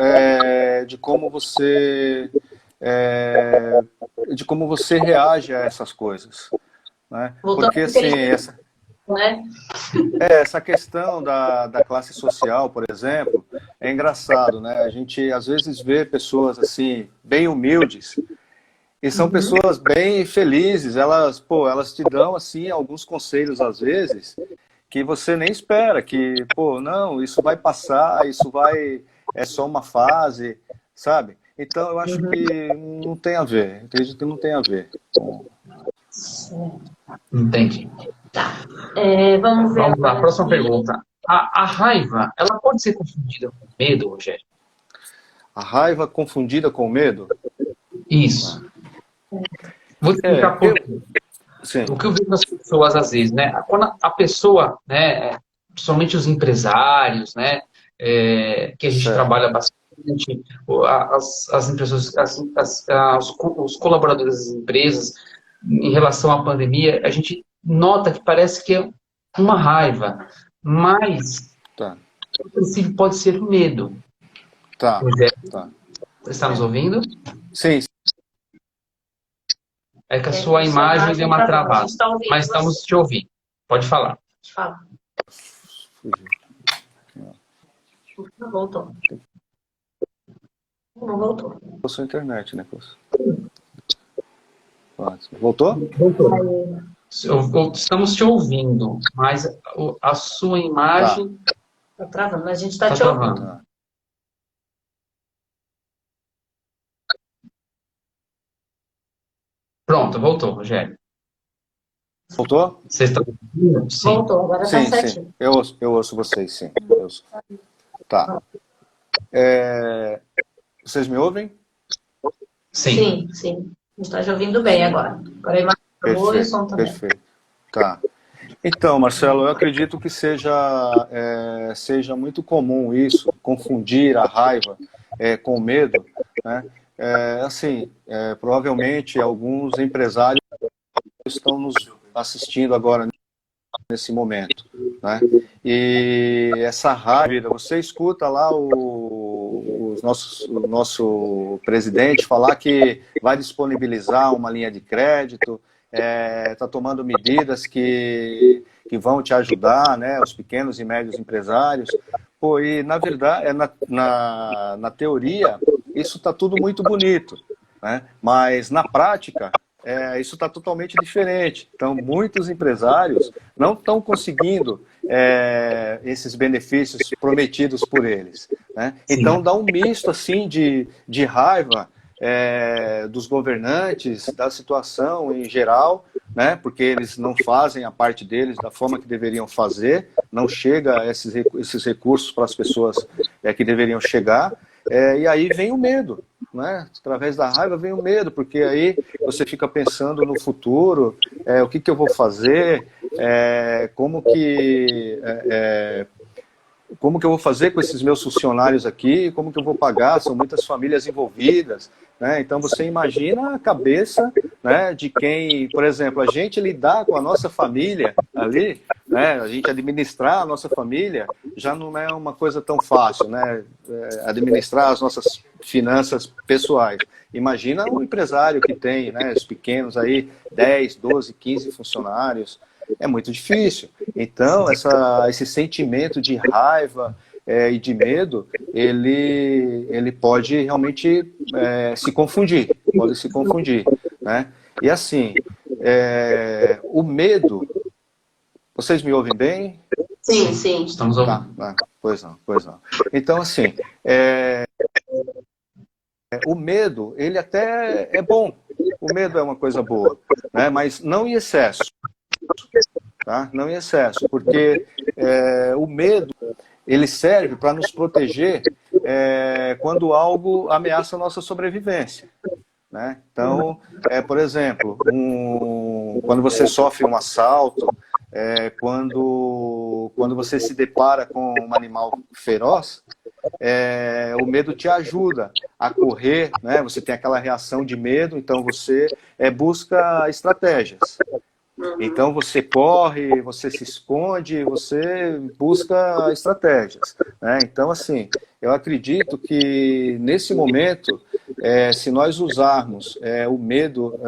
de como você reage a essas coisas, né? Porque assim, essa questão da classe social, por exemplo, é engraçado, né? A gente às vezes vê pessoas assim bem humildes e são pessoas bem felizes. Elas te dão assim alguns conselhos às vezes que você nem espera, que, não, isso vai passar, é só uma fase, sabe? Então, eu acho que não tem a ver, acredito que não tem a ver. Entendi. Tá. Vamos ver. Vamos lá, próxima pergunta. A raiva, ela pode ser confundida com medo, Rogério? A raiva confundida com medo? Isso. Vou explicar por quê. Sim. O que eu vejo nas pessoas às vezes, né? Quando a pessoa, né, principalmente os empresários, né, que a gente trabalha bastante, as empresas, os colaboradores das empresas, em relação à pandemia, a gente nota que parece que é uma raiva, mas o princípio pode ser medo. Tá, Rogério, tá. você está nos ouvindo? Sim, É que a sua imagem deu uma tá travada, ouvindo mas estamos te ouvindo. Pode falar. Fala. Voltou. Não voltou. a sua internet, né, Costa? Voltou? Estamos te ouvindo, mas a sua imagem Tá travando, mas a gente está está te ouvindo. travando. Tá. Pronto, voltou, Rogério. Voltou? Você está ouvindo? Sim. Voltou, agora Sim, está sim. certinho. Eu ouço vocês, sim. Eu ouço. Tá. Vocês me ouvem? Sim. Sim, sim. A gente está te ouvindo bem agora. Agora a imagem acabou e o som também. Perfeito. Tá. Então, Marcelo, eu acredito que seja muito comum isso, confundir a raiva com o medo, né? Provavelmente alguns empresários estão nos assistindo agora nesse momento, né? E essa raiva, você escuta lá o nosso presidente falar que vai disponibilizar uma linha de crédito, está tomando medidas que vão te ajudar, né, os pequenos e médios empresários. Pô, e na verdade, na teoria, isso está tudo muito bonito, né? Mas na prática, isso está totalmente diferente. Então, muitos empresários não estão conseguindo esses benefícios prometidos por eles, né? Então, dá um misto assim de raiva dos governantes, da situação em geral, né? Porque eles não fazem a parte deles da forma que deveriam fazer, não chega esses recursos para as pessoas que deveriam chegar, e aí vem o medo, né? Através da raiva vem o medo, porque aí você fica pensando no futuro, o que eu vou fazer, como que eu vou fazer com esses meus funcionários aqui, como que eu vou pagar, são muitas famílias envolvidas, né? Então você imagina a cabeça, né, de quem, por exemplo, a gente lidar com a nossa família ali, né, a gente administrar a nossa família já não é uma coisa tão fácil, né? Administrar as nossas finanças pessoais. Imagina um empresário que tem, né, os pequenos aí, 10, 12, 15 funcionários, é muito difícil. Então, esse sentimento de raiva e de medo, ele pode realmente se confundir, né? E assim, o medo... Vocês me ouvem bem? Sim, sim. Estamos ouvindo. Tá. Pois não. Então, assim, o medo, ele até é bom. O medo é uma coisa boa, né? Mas não em excesso. Tá? Não em excesso, porque o medo, ele serve para nos proteger quando algo ameaça a nossa sobrevivência, né? Então, por exemplo, quando você sofre um assalto, quando você se depara com um animal feroz, o medo te ajuda a correr, né? Você tem aquela reação de medo, então você busca estratégias. Então você corre, você se esconde, você busca estratégias, né? Então, assim, eu acredito que nesse momento, se nós usarmos o medo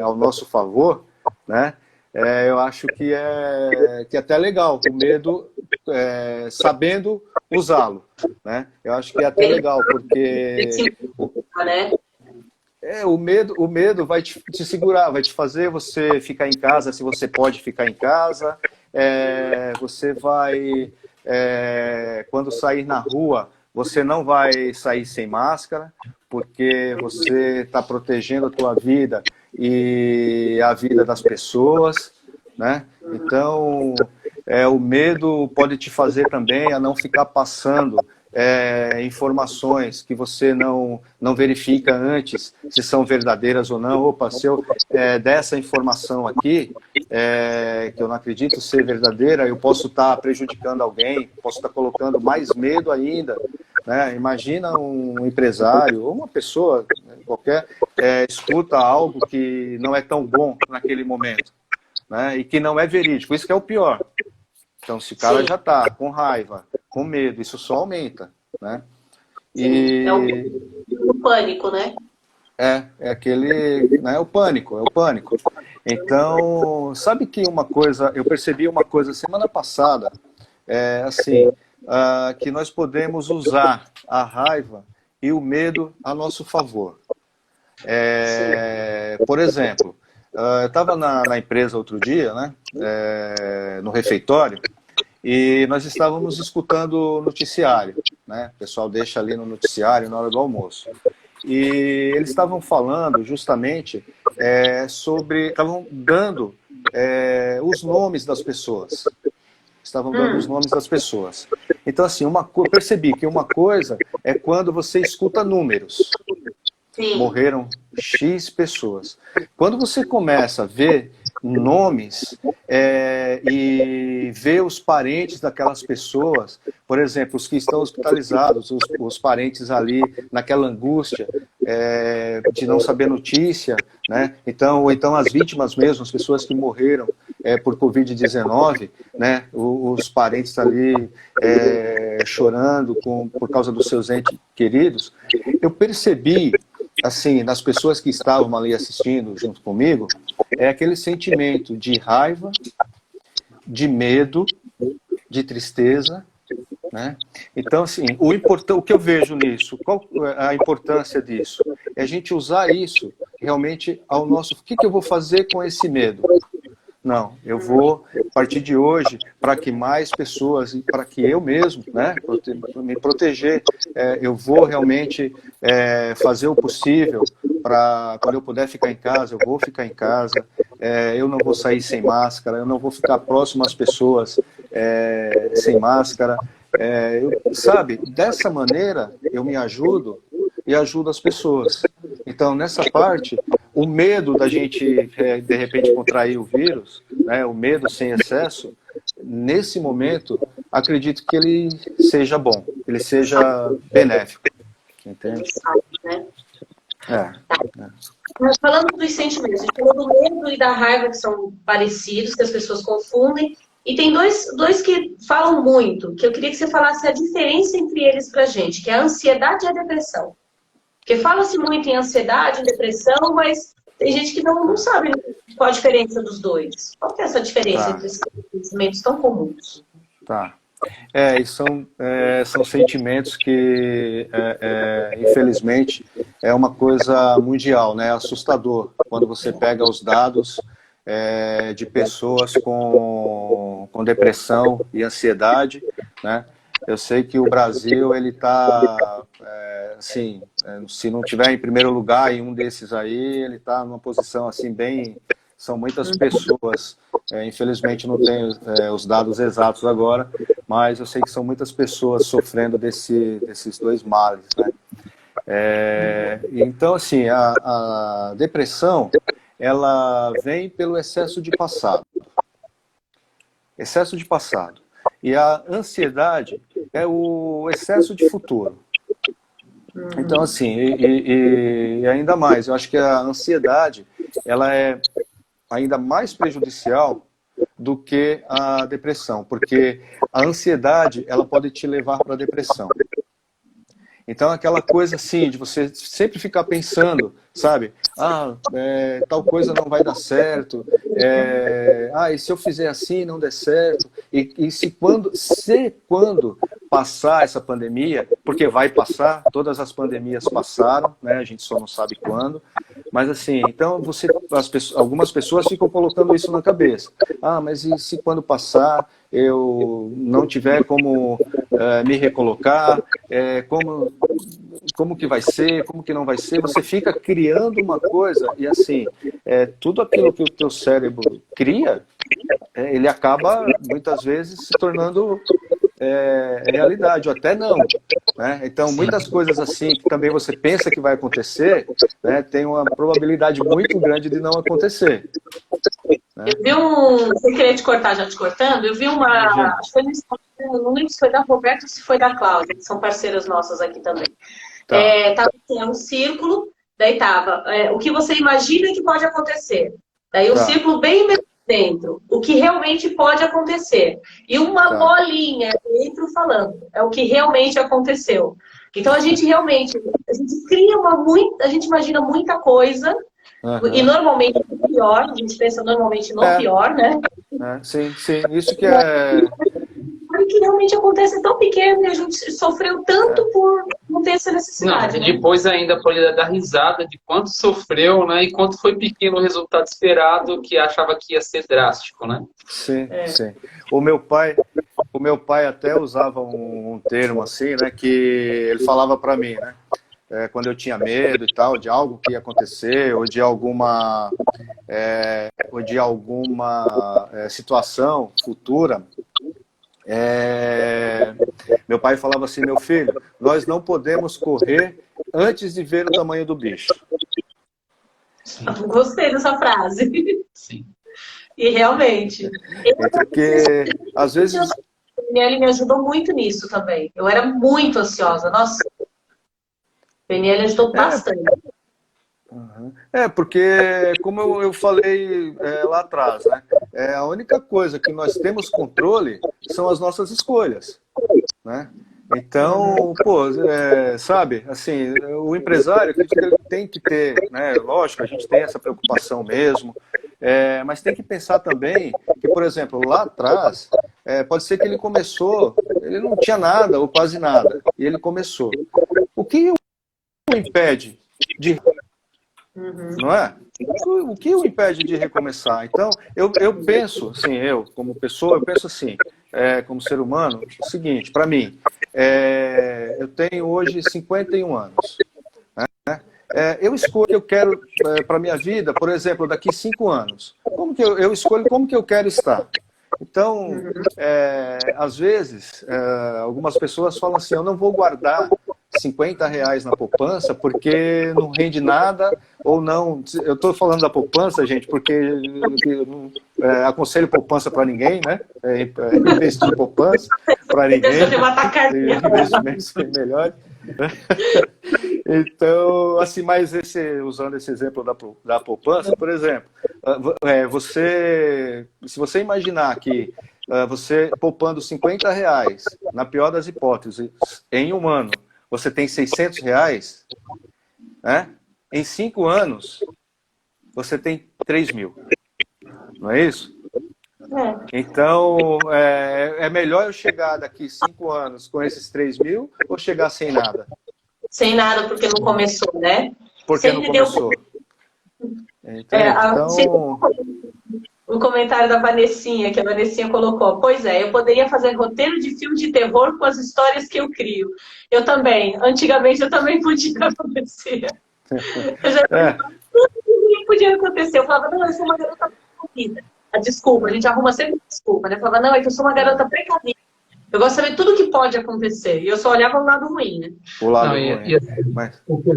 ao nosso favor, né? Eu acho que é até legal, o medo sabendo usá-lo, né? Eu acho que é até legal, porque o medo vai te segurar, vai te fazer você ficar em casa, se você pode ficar em casa, você vai, quando sair na rua, você não vai sair sem máscara, porque você está protegendo a tua vida e a vida das pessoas, né? Então, o medo pode te fazer também a não ficar passando informações que você não verifica antes se são verdadeiras ou não. Opa, se eu der essa informação aqui, que eu não acredito ser verdadeira, eu posso estar prejudicando alguém, posso estar colocando mais medo ainda, né? Imagina um empresário ou uma pessoa qualquer escuta algo que não é tão bom naquele momento, né? E que não é verídico, isso que é o pior. Então, se o cara já está com raiva, com medo, isso só aumenta, né? É o pânico, né? É aquele, né, o pânico. Então, sabe que uma coisa, eu percebi uma coisa semana passada, assim, que nós podemos usar a raiva e o medo a nosso favor. Por exemplo, eu estava na empresa outro dia, né, no refeitório, e nós estávamos escutando o noticiário, né, o pessoal deixa ali no noticiário na hora do almoço. E eles estavam falando justamente estavam dando os nomes das pessoas. Estavam dando os nomes das pessoas. Então, assim, eu percebi que uma coisa é quando você escuta números. Sim. Morreram X pessoas. Quando você começa a ver nomes e ver os parentes daquelas pessoas, por exemplo, os que estão hospitalizados, os parentes ali naquela angústia de não saber notícia, né? Ou então as vítimas mesmo, as pessoas que morreram por Covid-19, né? Os parentes ali chorando por causa dos seus entes queridos, eu percebi, assim, nas pessoas que estavam ali assistindo junto comigo, aquele sentimento de raiva, de medo, de tristeza, né? Então, assim, o que eu vejo nisso, qual a importância disso? É a gente usar isso realmente ao nosso... O que eu vou fazer com esse medo? Não, eu vou, a partir de hoje, para que mais pessoas, para que eu mesmo, né, me proteger, eu vou realmente fazer o possível para, quando eu puder ficar em casa, eu vou ficar em casa, eu não vou sair sem máscara, eu não vou ficar próximo às pessoas sem máscara. Sabe, dessa maneira eu me ajudo e ajudo as pessoas. Então, nessa parte, o medo da gente, de repente, contrair o vírus, né, o medo sem excesso, nesse momento, acredito que ele seja bom, ele seja benéfico. Entende? Mas falando dos sentimentos, a gente falou do medo e da raiva, que são parecidos, que as pessoas confundem, e tem dois que falam muito, que eu queria que você falasse a diferença entre eles pra gente, que é a ansiedade e a depressão. Porque fala-se muito em ansiedade, em depressão, mas tem gente que não sabe qual a diferença dos dois. Qual que é essa diferença entre esses sentimentos tão comuns? Tá. São sentimentos que, infelizmente, é uma coisa mundial, né? É assustador quando você pega os dados de pessoas com depressão e ansiedade, né? Eu sei que o Brasil, ele está, assim, se não tiver em primeiro lugar em um desses aí, ele está numa posição, assim, bem... São muitas pessoas, infelizmente não tenho os dados exatos agora, mas eu sei que são muitas pessoas sofrendo desses dois males, né? Então, assim, a depressão, ela vem pelo excesso de passado. Excesso de passado. E a ansiedade é o excesso de futuro. Então, assim, e ainda mais, eu acho que a ansiedade, ela é ainda mais prejudicial do que a depressão, porque a ansiedade, ela pode te levar para a depressão. Então, aquela coisa assim, de você sempre ficar pensando, sabe? Tal coisa não vai dar certo. E se eu fizer assim, não der certo. E quando passar essa pandemia, porque vai passar, todas as pandemias passaram, né? A gente só não sabe quando. Mas assim, então algumas pessoas ficam colocando isso na cabeça. Mas e se quando passar eu não tiver como me recolocar, como que vai ser, como que não vai ser? Você fica criando uma coisa e assim, tudo aquilo que o teu cérebro cria, ele acaba muitas vezes se tornando realidade, ou até não, né? Então, muitas coisas assim que também você pensa que vai acontecer, né, tem uma probabilidade muito grande de não acontecer. Né? Eu vi sem querer te cortar, já te cortando, eu vi acho que foi no Instagram, não lembro se foi da Roberta ou se foi da Cláudia, que são parceiras nossas aqui também. Tá. Tava assim, um círculo, daí tava o que você imagina que pode acontecer. Daí um círculo bem dentro, o que realmente pode acontecer. E uma bolinha dentro falando. É o que realmente aconteceu. Então a gente realmente, a gente cria a gente imagina muita coisa, e normalmente o pior, a gente pensa normalmente no pior, né? Sim, isso que é... E que realmente acontece tão pequeno e a gente sofreu tanto por não ter essa necessidade. Não, e depois ainda pode dar risada de quanto sofreu, né? E quanto foi pequeno o resultado esperado, que achava que ia ser drástico, né? Sim. O meu pai até usava um termo assim, né? Que ele falava para mim, né? Quando eu tinha medo e tal, de algo que ia acontecer, ou de alguma situação futura. Meu pai falava assim: meu filho, nós não podemos correr antes de ver o tamanho do bicho. Gostei dessa frase. Sim. E realmente. Porque, às vezes... PNL me ajudou muito nisso também. Eu era muito ansiosa. Nossa, PNL ajudou bastante. Porque, como eu falei lá atrás, né? A única coisa que nós temos controle são as nossas escolhas, né? Então, sabe, assim, o empresário, acredito que ele tem que ter, né? Lógico, a gente tem essa preocupação mesmo, mas tem que pensar também que, por exemplo, lá atrás, pode ser que ele começou, ele não tinha nada ou quase nada, e ele começou. O que o impede de... Não é? O que o impede de recomeçar? Então, eu penso, assim, eu como pessoa, eu penso assim, como ser humano, o seguinte, para mim, eu tenho hoje 51 anos. Né? Eu escolho o que eu quero para a minha vida, por exemplo, daqui 5 anos. Como que eu escolho como que eu quero estar? Então, às vezes, algumas pessoas falam assim: eu não vou guardar R$50 na poupança porque não rende nada, ou não. Eu estou falando da poupança, gente, porque eu não aconselho poupança para ninguém, né? Investir em poupança para ninguém. Investimentos melhores. Então, assim, mas usando esse exemplo da poupança, por exemplo, se você imaginar que você poupando R$50, na pior das hipóteses, em um ano, você tem R$600, né? Em 5 anos, você tem 3.000. Não é isso? Então, é melhor eu chegar daqui 5 anos com esses 3.000 ou chegar sem nada? Sem nada, porque não começou, né? Porque não começou. Então... O comentário da Vanessinha, que a Vanessinha colocou: pois eu poderia fazer roteiro de filme de terror com as histórias que eu crio. Eu também. Antigamente eu também podia acontecer. Eu já tudo que podia acontecer. Eu falava: não, eu sou uma garota precavida. A desculpa, a gente arruma sempre desculpa, né? Eu falava: não, é que eu sou uma garota precavida. Eu gosto de saber tudo que pode acontecer. E eu só olhava o lado ruim, né? O lado ruim.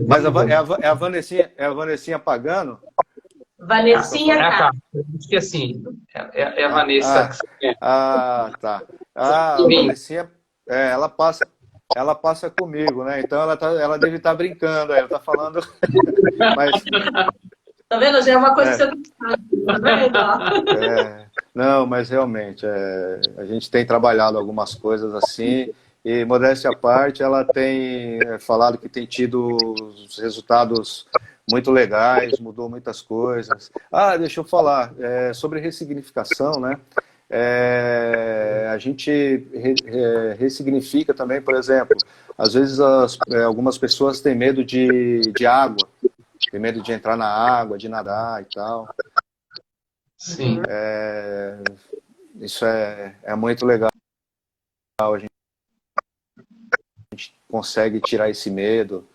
Mas a Vanessinha pagando? Vanessinha, cara. Acho que assim, é a Vanessa. Tá. A Vanessinha, ela passa comigo, né? Então ela deve estar brincando, ela está falando. Mas... Tá vendo? Já é uma coisa que você não sabe. Tá vendo? Não, mas realmente, a gente tem trabalhado algumas coisas assim, e modéstia à parte, ela tem falado que tem tido resultados muito legais, mudou muitas coisas. Deixa eu falar, sobre ressignificação, né? A gente ressignifica também, por exemplo, às vezes algumas pessoas têm medo de água, tem medo de entrar na água, de nadar e tal. Sim. Isso é muito legal. A gente consegue tirar esse medo.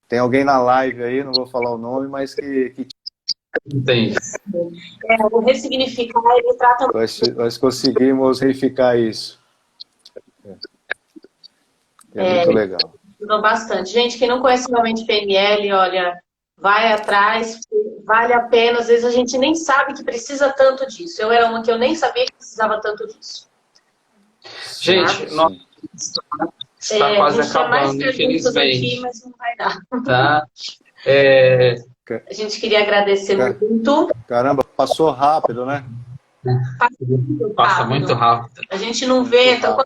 Tem alguém na live aí, não vou falar o nome, mas que Entendi. O ressignificar, ele trata... Nós conseguimos reificar isso. Muito legal. Ajudou bastante. Gente, quem não conhece realmente PNL, olha, vai atrás, vale a pena. Às vezes a gente nem sabe que precisa tanto disso. Eu era uma que eu nem sabia que precisava tanto disso. Gente, está quase acabando, infelizmente. Aqui, mas não vai dar. Tá? A gente queria agradecer muito. Caramba, passou rápido, né? Passa muito rápido. A gente não vê. Então,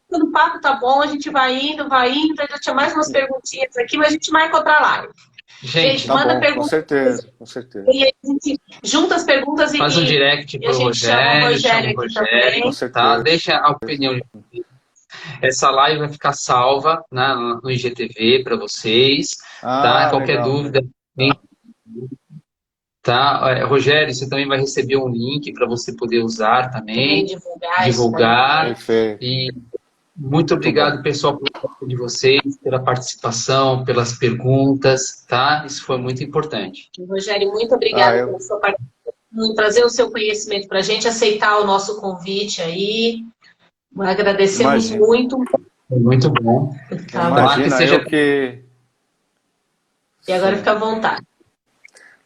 quando o papo tá bom, a gente vai indo. Ainda tinha mais umas perguntinhas aqui, mas a gente marca outra live. Gente, tá manda bom, perguntas. com certeza, com certeza. E a gente junta as perguntas e faz um direct pro Rogério, chama o Rogério, com certeza. tá? Deixa a opinião de vocês. Essa live vai ficar salva, né, no IGTV para vocês, tá? Qualquer legal. dúvida, tá? Rogério, você também vai receber um link para você poder usar também, divulgar. Perfeito. E muito obrigado, pessoal, pelo tempo de vocês, pela participação, pelas perguntas, tá? Isso foi muito importante. Rogério, muito obrigada pela sua participação, trazer o seu conhecimento para a gente, aceitar o nosso convite aí. Agradecemos muito. Muito bom. Imagina, E agora fica à vontade.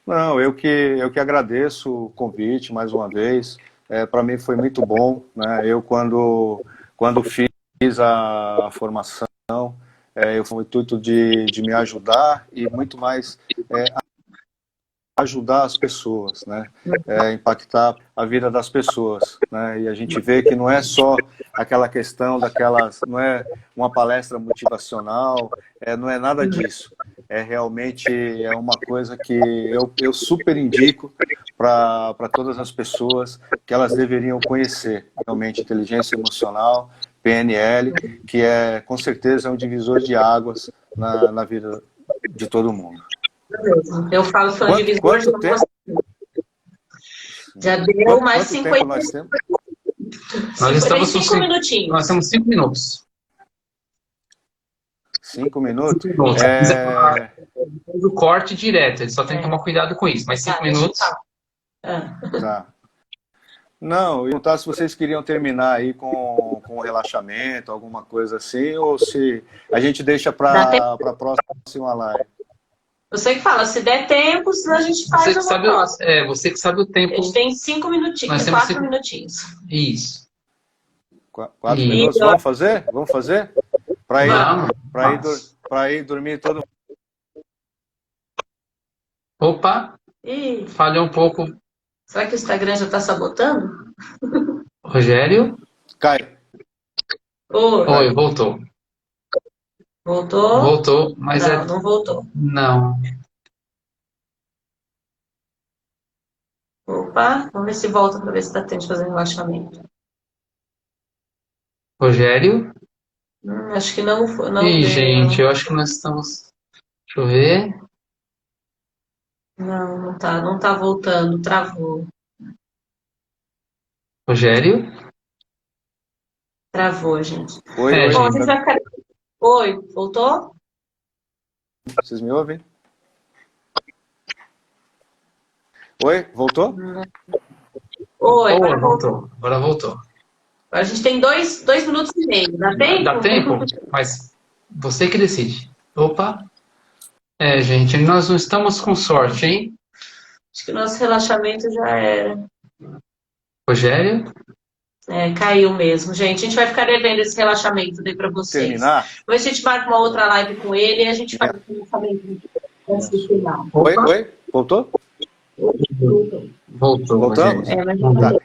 Não, eu que agradeço o convite mais uma vez. Para mim foi muito bom, né? Eu quando fiz a formação, eu fui o intuito de me ajudar e muito mais ajudar as pessoas, né? Impactar a vida das pessoas, né? E a gente vê que não é só aquela questão não é uma palestra motivacional, não é nada disso. Realmente uma coisa que eu super indico para todas as pessoas que elas deveriam conhecer, realmente, inteligência emocional, PNL, que com certeza um divisor de águas na vida de todo mundo. Eu falo só de quanto tempo? Já deu mais 50 minutos. Nós estamos com 5 minutinhos. Nós temos 5 minutos. 5 minutos? O corte direto, ele só tem que tomar cuidado com isso, mas 5 minutos. Tá. Não, eu ia perguntar se vocês queriam terminar aí com relaxamento, alguma coisa assim, ou se a gente deixa para a próxima live. Você que fala, se der tempo, a gente faz uma próxima. Você que sabe o tempo. A gente tem 5 minutinhos, 4 minutinhos. Isso. 4 minutos, vamos fazer? Vamos fazer? Para ir dormir todo. Opa! Falhou um pouco. Será que o Instagram já está sabotando? Rogério? Cai. Oi, voltou. Voltou? Voltou, mas não voltou. Não. Opa, vamos ver se volta para ver se dá tempo de fazer relaxamento. Rogério? Acho que não Ih, gente, eu acho que nós estamos... Deixa eu ver. Não tá voltando, travou. Rogério? Travou, gente. Oi, Bom, a gente vai ficar... Oi, voltou? Vocês me ouvem? Oi, voltou? Oi, agora voltou. Agora voltou. Agora a gente tem 2 minutos e meio. Dá tempo? Dá tempo, mas você que decide. Opa. Gente, nós não estamos com sorte, hein? Acho que o nosso relaxamento já era. Rogério? Caiu mesmo. Gente, a gente vai ficar devendo esse relaxamento daí para vocês. Terminar? Depois a gente marca uma outra live com ele e a gente faz o relaxamento antes do final. Oi, voltou? Voltou. Voltamos? Tá.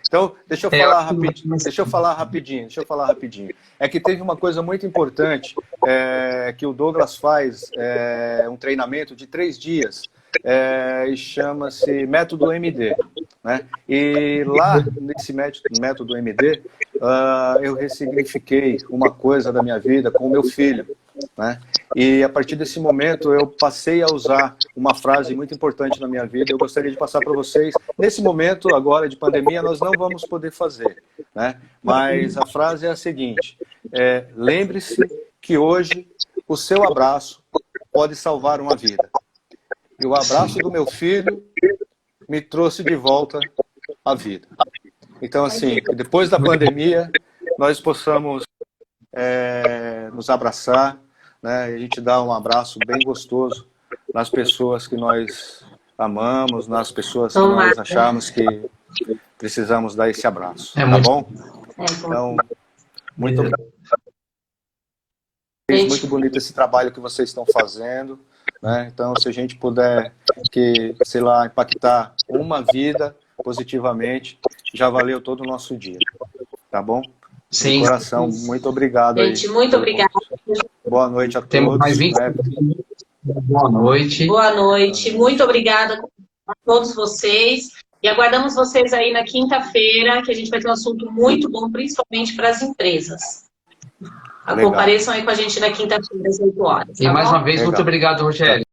Então, deixa eu falar rapidinho. É que teve uma coisa muito importante que o Douglas faz, um treinamento de 3 dias, e chama-se Método MD. Né? E lá, nesse método MD, eu ressignifiquei uma coisa da minha vida com o meu filho. Né? E a partir desse momento eu passei a usar uma frase muito importante na minha vida. Eu gostaria de passar para vocês. Nesse momento agora de pandemia nós não vamos poder fazer, né? Mas a frase é a seguinte: lembre-se que hoje o seu abraço pode salvar uma vida. E o abraço do meu filho me trouxe de volta à vida. Então, assim, depois da pandemia nós possamos nos abraçar, né? A gente dá um abraço bem gostoso nas pessoas que nós amamos, nas pessoas que nós achamos que precisamos dar esse abraço. Tá bom? Então, muito bonito esse trabalho que vocês estão fazendo, né? Então, se a gente puder impactar uma vida, positivamente, já valeu todo o nosso dia. Tá bom? Sim. De coração, muito obrigado. Gente, muito obrigada. Boa noite a todos. Temos mais 20 Boa noite. Boa noite. Muito obrigada a todos vocês. E aguardamos vocês aí na quinta-feira, que a gente vai ter um assunto muito bom, principalmente para as empresas. Compareçam aí com a gente na quinta-feira, às 8 horas. E mais uma vez, muito obrigado, Rogério.